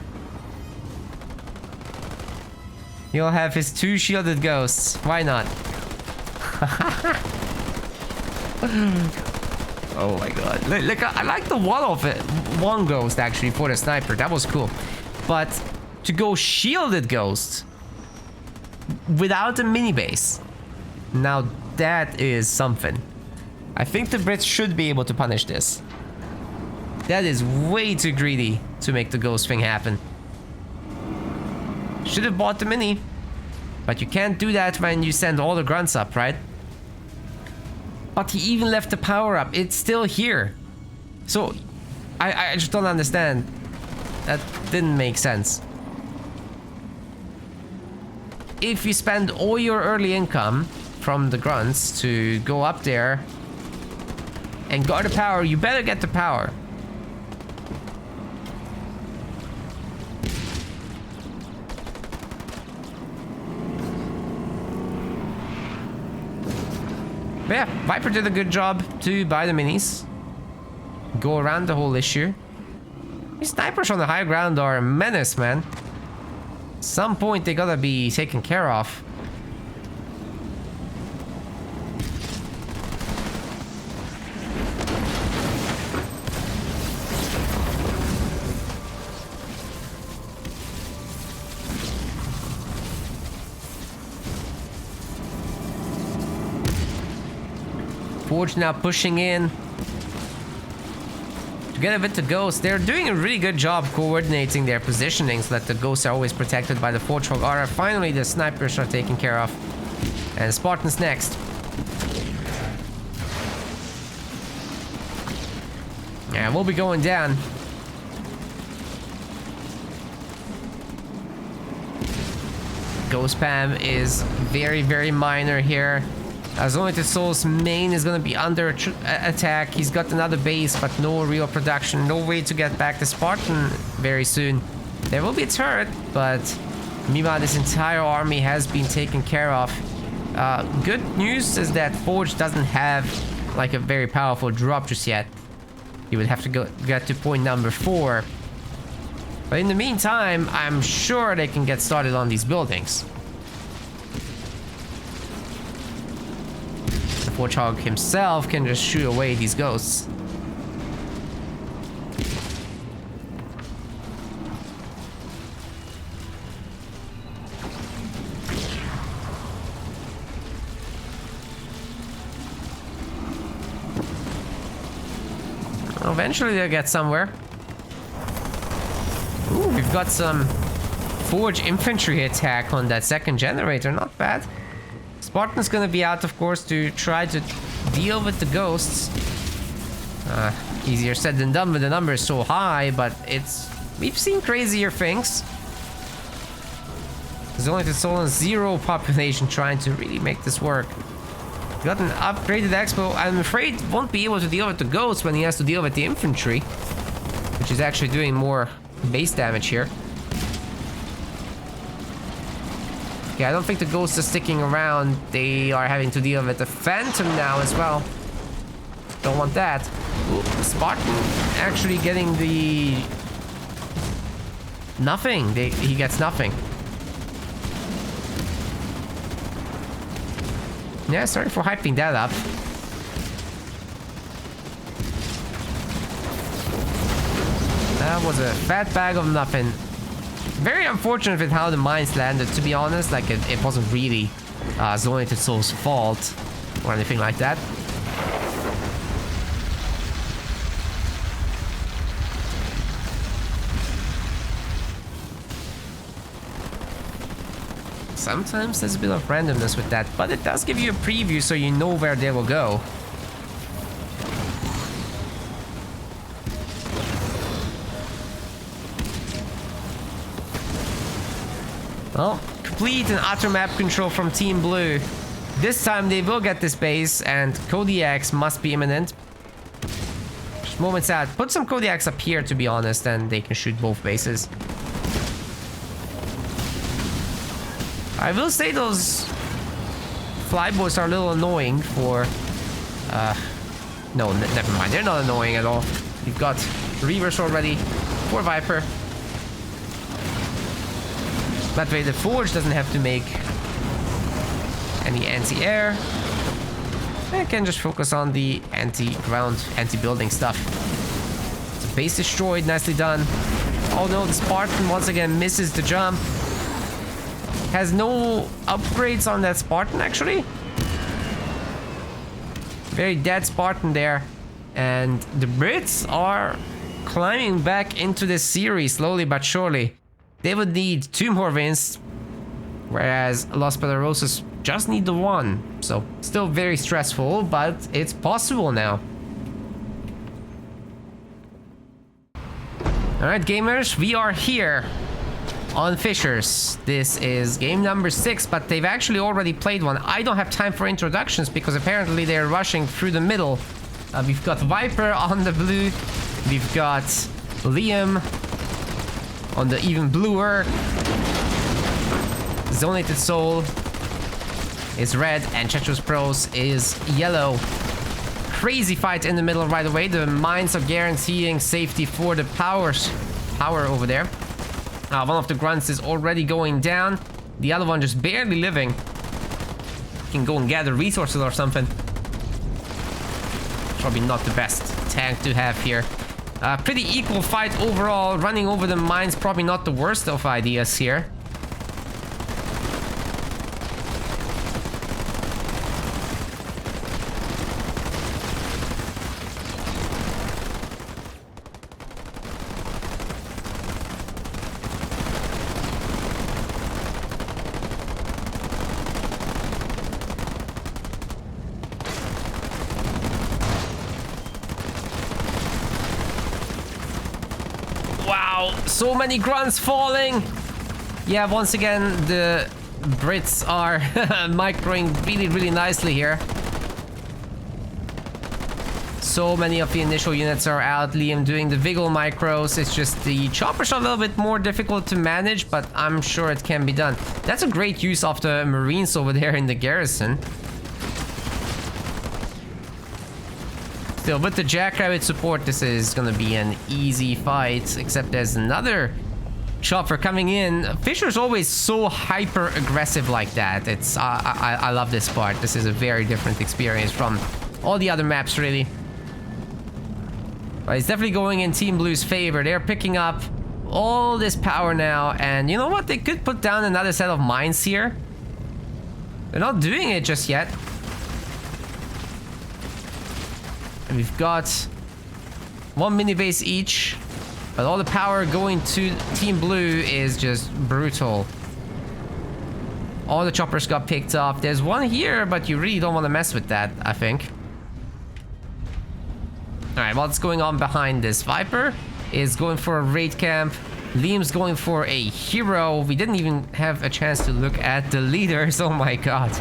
He'll have his 2 shielded ghosts. Why not? Oh my god. Look, I like the one of it. One ghost actually for the sniper. That was cool. But to go shielded ghost without a mini base. Now that is something. I think the Brits should be able to punish this. That is way too greedy to make the ghost thing happen. Should have bought the mini. But you can't do that when you send all the grunts up, right? But he even left the power up. It's still here. So, I just don't understand. That didn't make sense. If you spend all your early income from the grunts to go up there and guard the power, you better get the power. But yeah, Viper did a good job to buy the minis. Go around the whole issue. These snipers on the high ground are a menace, man. At some point they gotta be taken care of. Forge now pushing in. Together with the Ghosts, they're doing a really good job coordinating their positioning so that the Ghosts are always protected by the Forge Hog Aura. Finally, the Snipers are taken care of. And Spartans next. Yeah, we'll be going down. Ghost spam is very, very minor here. Zonated Soul's main is going to be under attack. He's got another base, but no real production. No way to get back the Spartan very soon. There will be a turret, but meanwhile, this entire army has been taken care of. Good news is that Forge doesn't have like a very powerful drop just yet. You would have to get to point number 4. But in the meantime, I'm sure they can get started on these buildings. The Forge himself can just shoot away these Ghosts. Eventually they'll get somewhere. Ooh, we've got some Forge infantry attack on that second generator. Not bad. Spartan's gonna be out, of course, to try to deal with the Ghosts. Easier said than done with the numbers so high, but we've seen crazier things. There's only the Soul and 0 population trying to really make this work. Got an upgraded Expo. I'm afraid won't be able to deal with the Ghosts when he has to deal with the infantry, which is actually doing more base damage here. Yeah, I don't think the Ghosts are sticking around. They are having to deal with the Phantom now as well. Don't want that. Ooh, Spartan actually getting the... nothing. He gets nothing. Yeah, sorry for hyping that up. That was a fat bag of nothing. Very unfortunate with how the mines landed, to be honest. Like, it wasn't really Zonated Soul's fault or anything like that. Sometimes there's a bit of randomness with that, but it does give you a preview so you know where they will go. Well, complete and utter map control from Team Blue. This time they will get this base, and Kodiaks must be imminent. Just moments out. Put some Kodiaks up here, to be honest, and they can shoot both bases. I will say those flyboys are a little annoying for... no, never mind. They're not annoying at all. You've got Reavers already for Viper. That way the Forge doesn't have to make any anti-air. I can just focus on the anti-ground, anti-building stuff. So base destroyed, nicely done. Oh no, the Spartan once again misses the jump. Has no upgrades on that Spartan, actually. Very dead Spartan there. And the Brits are climbing back into this series slowly but surely. They would need 2 more wins, whereas Los Poderosos just need the 1. So still very stressful, but it's possible now. Alright gamers, we are here on Fishers. This is game number 6, but they've actually already played one. I don't have time for introductions because apparently they're rushing through the middle. We've got Viper on the blue. We've got Liam on the even bluer. Zonated Soul is red and Chetros Pros is yellow. Crazy fight in the middle right away. The mines are guaranteeing safety for the power over there. One of the grunts is already going down. The other one just barely living. Can go and gather resources or something. Probably not the best tank to have here. Pretty equal fight overall. Running over the mines, probably not the worst of ideas here. So many grunts falling. Yeah, once again, the Brits are microing really, really nicely here. So many of the initial units are out. Liam doing the Vigil micros. It's just the choppers are a little bit more difficult to manage, but I'm sure it can be done. That's a great use of the Marines over there in the garrison. Still, with the Jackrabbit support, this is gonna be an easy fight, except there's another chopper coming in. Fisher's always so hyper aggressive like that. It's I love this part. This is a very different experience from all the other maps, really. But it's definitely going in Team Blue's favor. They're picking up all this power now, and you know what? They could put down another set of mines here. They're not doing it just yet. And we've got one mini base each, but all the power going to Team Blue is just brutal. All the choppers got picked up. There's one here, but you really don't want to mess with that, I think. Alright, what's going on behind this? Viper is going for a raid camp. Liam's going for a hero. We didn't even have a chance to look at the leaders. Oh my god.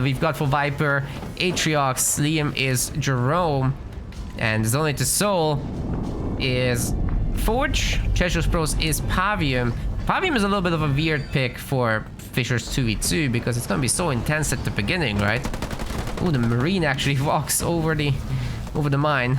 We've got for Viper, Atriox. Liam is Jerome. And Zone to Soul is Forge. Cheshire Pros is Pavium. Pavium is a little bit of a weird pick for Fisher's 2v2 because it's going to be so intense at the beginning, right? Oh, the Marine actually walks over the mine.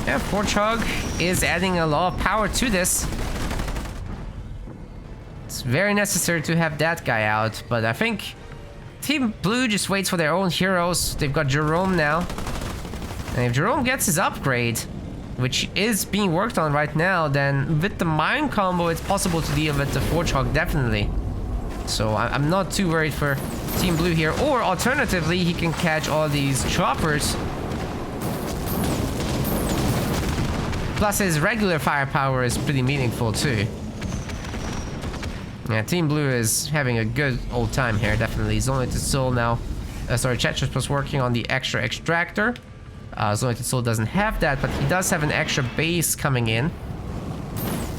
Yeah, Forchog is adding a lot of power to this. It's very necessary to have that guy out, but I think Team Blue just waits for their own heroes. They've got Jerome now. And if Jerome gets his upgrade, which is being worked on right now, then with the mine combo, it's possible to deal with the Forchog, definitely. So I'm not too worried for Team Blue here. Or alternatively, he can catch all these choppers. Plus his regular firepower is pretty meaningful too. Yeah, Team Blue is having a good old time here, definitely. Zone to Soul now. Sorry, Chetchus was working on the extra extractor. Zone to Soul doesn't have that, but he does have an extra base coming in.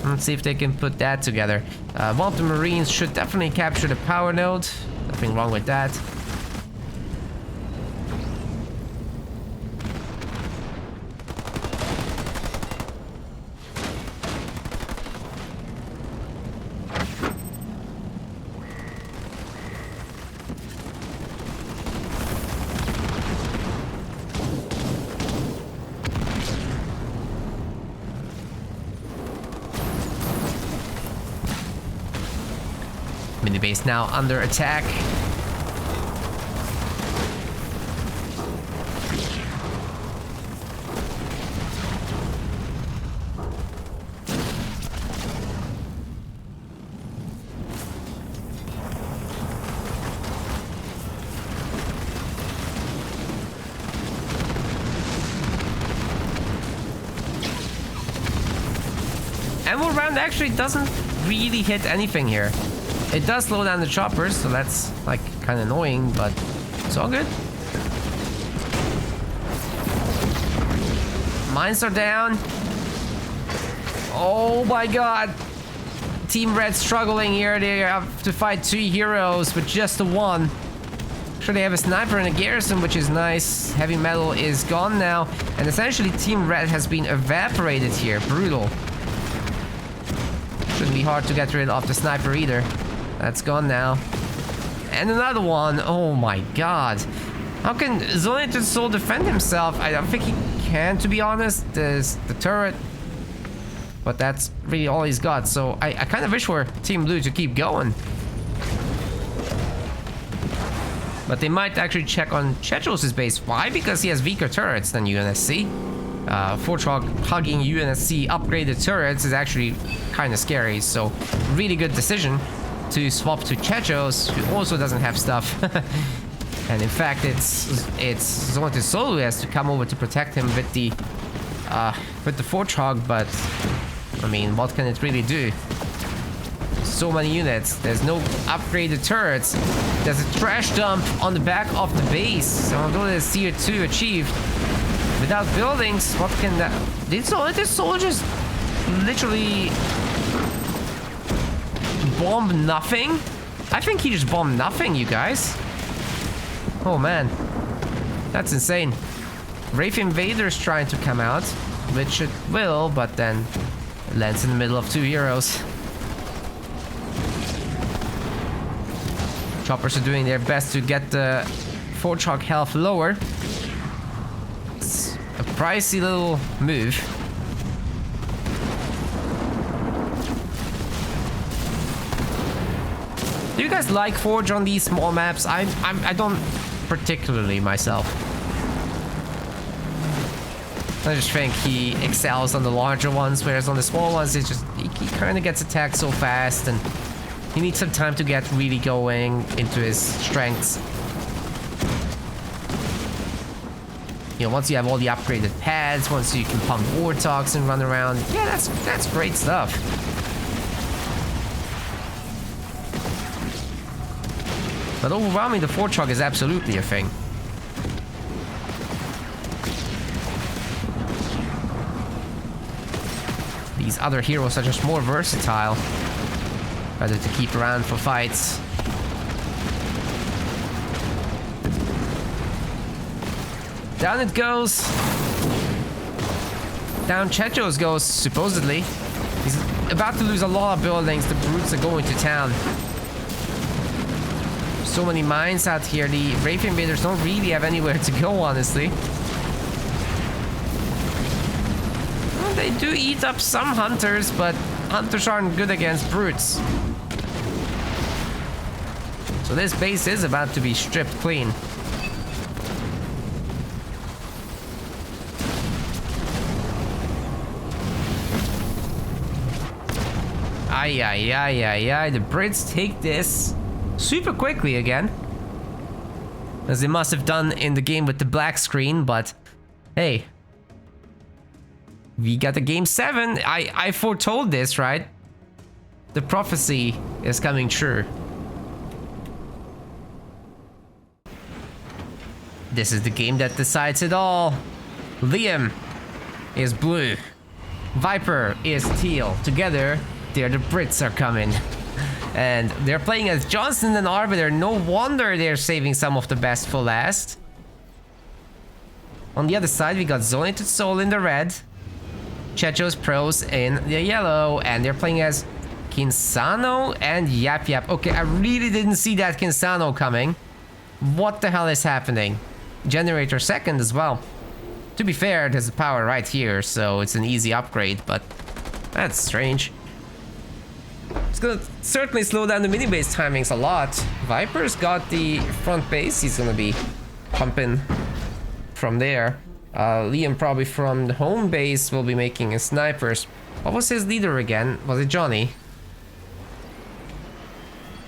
Let's see if they can put that together. One of the Marines should definitely capture the power node. Nothing wrong with that. Mini base now under attack. Emerald round actually doesn't really hit anything here. It does slow down the choppers, so that's like kind of annoying, but it's all good. Mines are down. Oh my god. Team Red struggling here. They have to fight 2 heroes with just the 1. Sure, they have a sniper and a garrison, which is nice. Heavy metal is gone now, and essentially Team Red has been evaporated here. Brutal. Shouldn't be hard to get rid of the sniper either. That's gone now. And another one. Oh my god. How can Zone to Soul defend himself? I don't think he can, to be honest. There's the turret. But that's really all he's got. So I kind of wish for Team Blue to keep going. But they might actually check on Chetros' base. Why? Because he has weaker turrets than UNSC. Fortrog hugging UNSC upgraded turrets is actually kind of scary. So really good decision to swap to Chechos, who also doesn't have stuff. And in fact, it's Zonted Solo who has to come over to protect him with the Fortrog, but I mean, what can it really do? So many units. There's no upgraded turrets. There's a trash dump on the back of the base. So although there's tier 2 achieved, without buildings, what can that... Did Solo just literally bomb nothing? I think he just bombed nothing, you guys. Oh man, that's insane. Wraith Invader's trying to come out, which it will, but then it lands in the middle of 2 heroes. Choppers are doing their best to get the Fortrog health lower. It's a pricey little move. Do you guys like Forge on these small maps? I don't particularly myself. I just think he excels on the larger ones, whereas on the small ones, it's just he kind of gets attacked so fast, and he needs some time to get really going into his strengths. You know, once you have all the upgraded pads, once you can pump Warthogs and run around, yeah, that's great stuff. But overwhelming the Fortrog is absolutely a thing. These other heroes are just more versatile. Better to keep around for fights. Down it goes. Down Chechos goes, supposedly. He's about to lose a lot of buildings. The brutes are going to town. So many mines out here. The Wraith Invaders don't really have anywhere to go, honestly. Well, they do eat up some hunters, but hunters aren't good against brutes. So this base is about to be stripped clean. Ay, ay, ay, ay, ay. The Brits take this super quickly again, as they must have done in the game with the black screen, but hey, we got the game 7. I foretold this, right? The prophecy is coming true. This is the game that decides it all. Liam is blue, Viper is teal. Together, they're the Brits are coming. And they're playing as Johnson and Arbiter. No wonder they're saving some of the best for last. On the other side, we got Zonated Soul in the red, Chechos Pros in the yellow, and they're playing as Kinsano and Yap Yap. Okay, I really didn't see that Kinsano coming. What the hell is happening? Generator second as well. To be fair, there's a power right here, so it's an easy upgrade, but that's strange. It's gonna certainly slow down the mini base timings a lot. Viper's got the front base. He's gonna be pumping from there. Liam probably from the home base will be making his snipers. What was his leader again? Was it Johnny?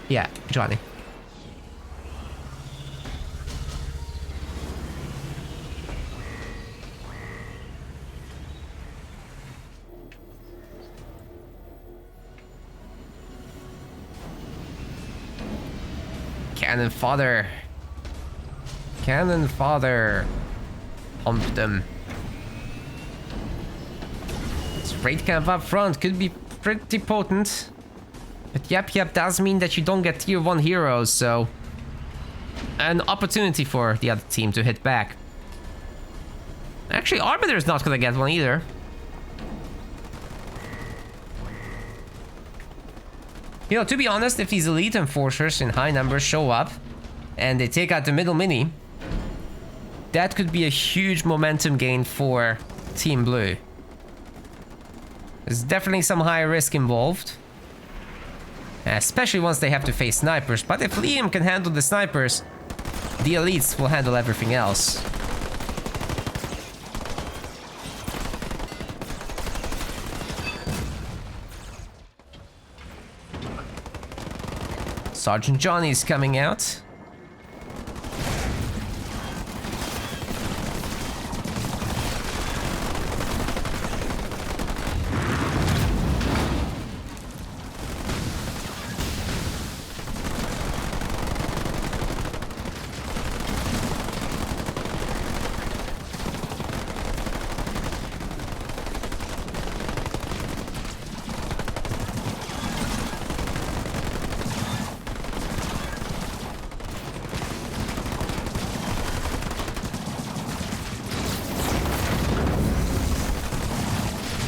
Yeah, Johnny. Cannon fodder. Cannon fodder. Pump them. This raid camp up front could be pretty potent. But Yap Yap does mean that you don't get tier 1 heroes, so an opportunity for the other team to hit back. Actually, Arbiter's not gonna get one either. You know, to be honest, if these elite enforcers in high numbers show up and they take out the middle mini, that could be a huge momentum gain for Team Blue. There's definitely some high risk involved, especially once they have to face snipers. But if Liam can handle the snipers, the elites will handle everything else. Sergeant Johnny's coming out.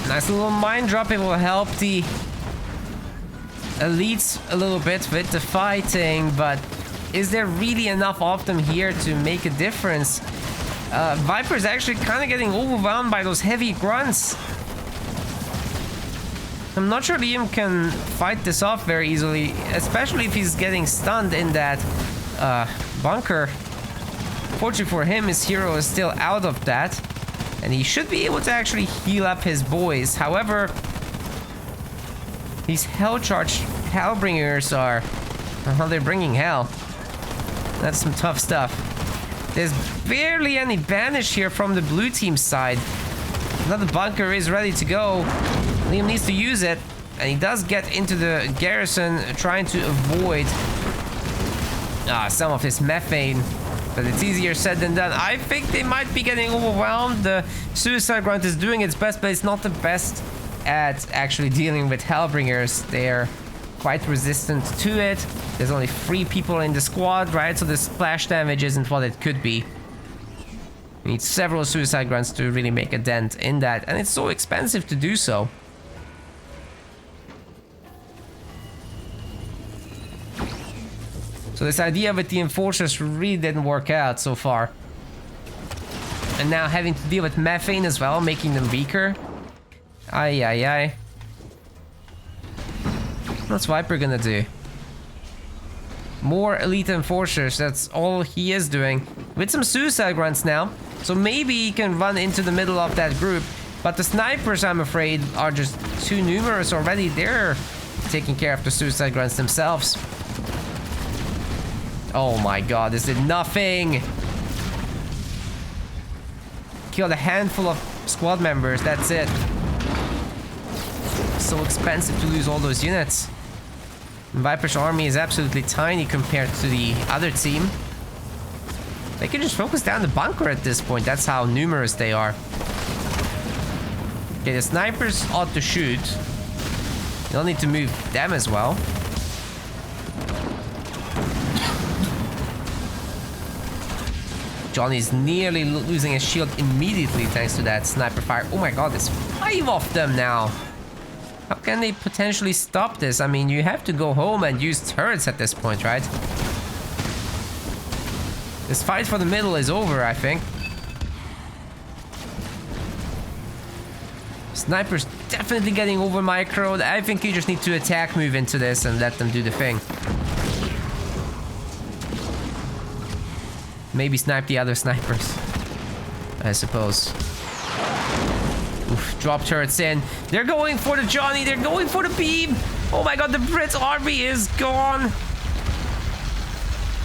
Nice little mine drop. It will help the elites a little bit with the fighting, but is there really enough of them here to make a difference? Viper's actually kind of getting overwhelmed by those heavy grunts. I'm not sure Liam can fight this off very easily, especially if he's getting stunned in that bunker. Fortunately for him, his hero is still out of that, and he should be able to actually heal up his boys. However, these hell-charged Hellbringers are... well, they're bringing hell. That's some tough stuff. There's barely any banish here from the blue team side. Another bunker is ready to go. Liam needs to use it, and he does get into the garrison, trying to avoid some of this methane. But it's easier said than done. I think they might be getting overwhelmed. The Suicide Grunt is doing its best, but it's not the best at actually dealing with Hellbringers. They're quite resistant to it. There's only 3 people in the squad, right? So the splash damage isn't what it could be. You need several Suicide Grunts to really make a dent in that, and it's so expensive to do so. So this idea with the Enforcers really didn't work out so far. And now having to deal with methane as well, making them weaker. Ay, ay, ay. What's Viper gonna do? More elite Enforcers, that's all he is doing. With some Suicide Grunts now. So maybe he can run into the middle of that group. But the snipers, I'm afraid, are just too numerous already. They're taking care of the Suicide Grunts themselves. Oh my god, this did nothing! Killed a handful of squad members, that's it. So expensive to lose all those units. Viper's army is absolutely tiny compared to the other team. They can just focus down the bunker at this point, that's how numerous they are. Okay, the snipers ought to shoot. You'll need to move them as well. Johnny's nearly losing his shield immediately thanks to that sniper fire. Oh my god, there's 5 of them now. How can they potentially stop this? I mean, you have to go home and use turrets at this point, right? This fight for the middle is over, I think. Sniper's definitely getting over microed. I think you just need to attack move into this and let them do the thing. Maybe snipe the other snipers, I suppose. Oof, drop turrets in. They're going for the Johnny. They're going for the beam. Oh my god, the Brits army is gone.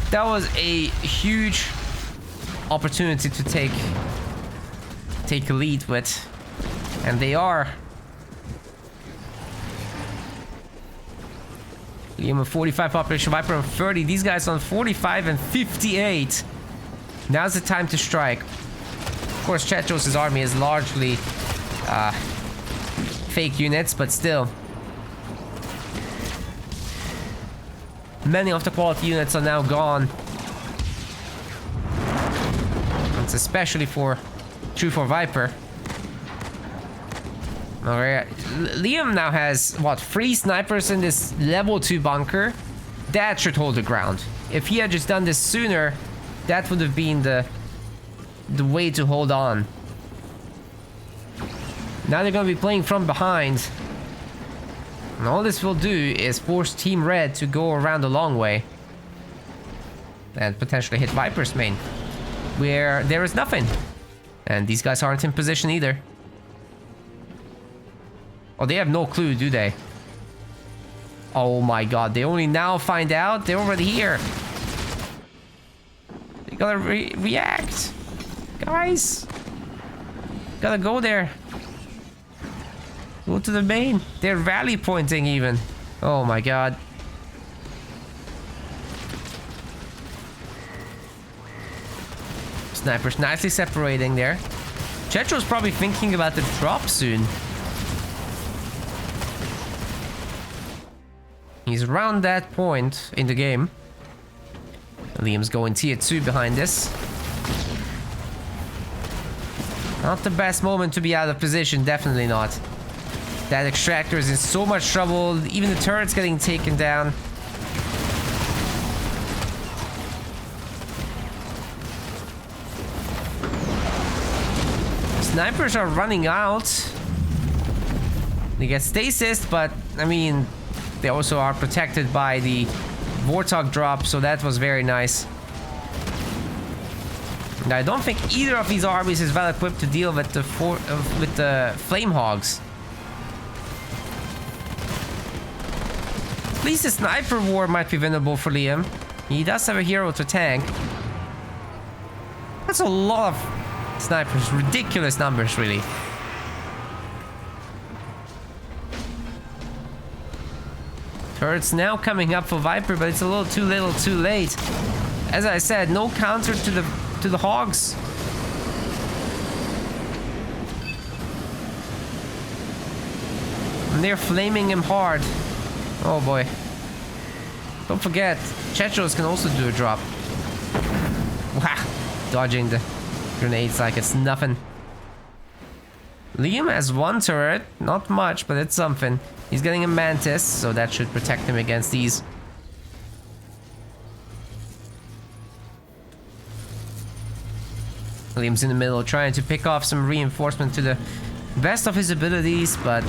That was a huge opportunity to take a lead with. And they are. Liam on 45 population, Viper on 30. These guys on 45 and 58. Now's the time to strike. Of course, Chetros' army is largely fake units, but still. Many of the quality units are now gone. It's especially true for Viper. Alright, Liam now has, what, 3 snipers in this level 2 bunker? That should hold the ground. If he had just done this sooner, that would have been the way to hold on. Now they're going to be playing from behind. And all this will do is force Team Red to go around the long way. And potentially hit Viper's main, where there is nothing. And these guys aren't in position either. Oh, they have no clue, do they? Oh my god, they only now find out? They're already here. You gotta react. Guys. Gotta go there. Go to the main. They're rally pointing even. Oh my god. Snipers nicely separating there. Chetro's probably thinking about the drop soon. He's around that point in the game. Liam's going tier 2 behind this. Not the best moment to be out of position, definitely not. That extractor is in so much trouble, even the turret's getting taken down. Snipers are running out. They get stasis, but I mean, they also are protected by the Warthog drop, so that was very nice. And I don't think either of these armies is well equipped to deal with the flame hogs. At least the sniper war might be winnable for Liam. He does have a hero to tank. That's a lot of snipers, ridiculous numbers, really. Turret's now coming up for Viper, but it's a little too late. As I said, no counter to the hogs. And they're flaming him hard. Oh boy. Don't forget, Chetros can also do a drop. Wow. Dodging the grenades like it's nothing. Liam has one turret, not much, but it's something. He's getting a Mantis, so that should protect him against these. Liam's in the middle, trying to pick off some reinforcement to the best of his abilities, but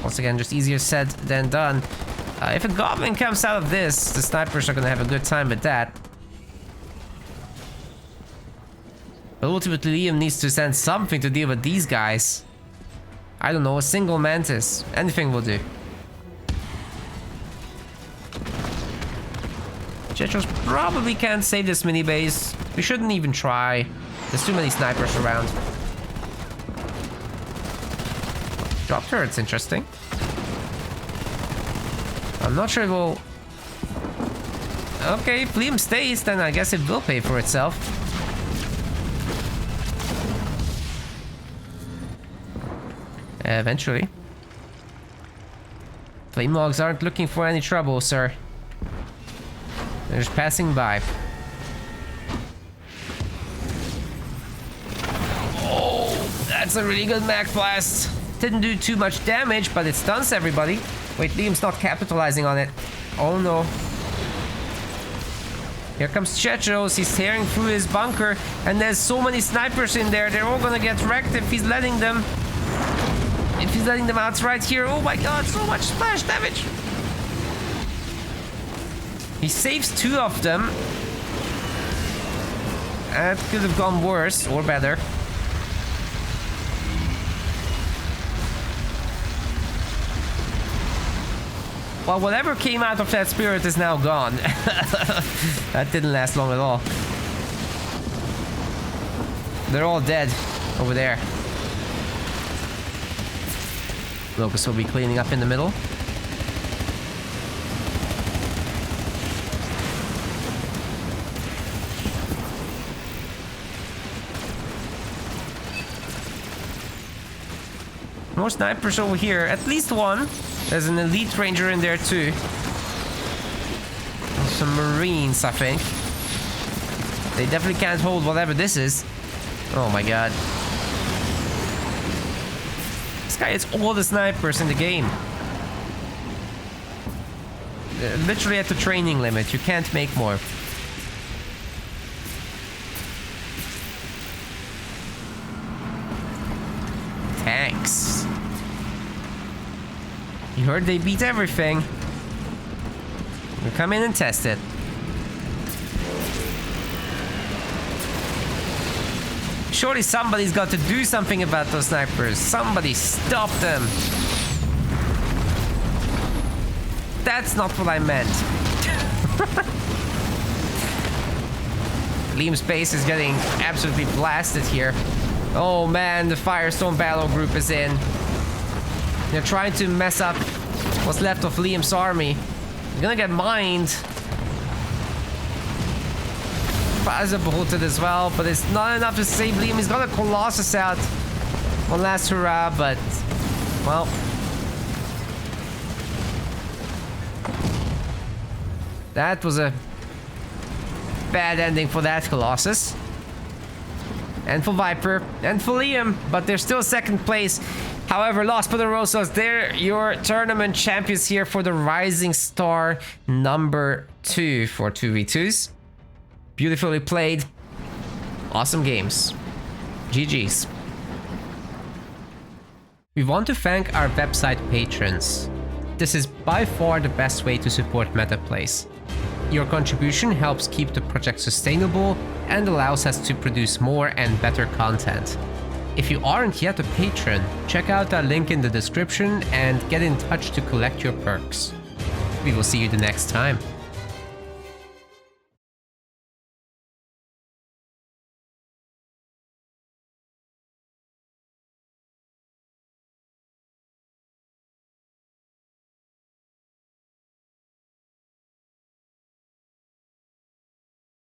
once again, just easier said than done. If a Goblin comes out of this, the snipers are gonna have a good time with that. But ultimately, Liam needs to send something to deal with these guys. I don't know, a single Mantis. Anything will do. Chetros probably can't save this mini base. We shouldn't even try. There's too many snipers around. Drop turret's interesting. I'm not sure it will... Okay, if Liam stays, then I guess it will pay for itself. Eventually. Flame logs aren't looking for any trouble, sir. They're just passing by. Oh, that's a really good mag blast. Didn't do too much damage, but it stuns everybody. Wait, Liam's not capitalizing on it. Oh no. Here comes Chetros. He's tearing through his bunker, and there's so many snipers in there. They're all gonna get wrecked if he's letting them. If he's letting them out right here. Oh my god, so much splash damage. He saves 2 of them. That could have gone worse or better. Well, whatever came out of that spirit is now gone. That didn't last long at all. They're all dead over there. Locust will be cleaning up in the middle. More snipers over here. At least one. There's an elite ranger in there too. And some marines, I think. They definitely can't hold whatever this is. Oh my god. This guy is all the snipers in the game. Literally at the training limit. You can't make more. Tanks. You heard they beat everything. We'll come in and test it. Surely somebody's got to do something about those snipers. Somebody stop them. That's not what I meant. Liam's base is getting absolutely blasted here. Oh man, the Firestone Battle Group is in. They're trying to mess up what's left of Liam's army. They're gonna get mined. Fazerbehooted as well, but it's not enough to save Liam. He's got a Colossus out. One last hurrah, but well. That was a bad ending for that Colossus. And for Viper. And for Liam. But they're still second place. However, Los Poderosos, they're your tournament champions here for the Rising Star number 2 for 2v2s. Beautifully played. Awesome games. GG's. We want to thank our website patrons. This is by far the best way to support MetaPlays. Your contribution helps keep the project sustainable and allows us to produce more and better content. If you aren't yet a patron, check out our link in the description and get in touch to collect your perks. We will see you the next time.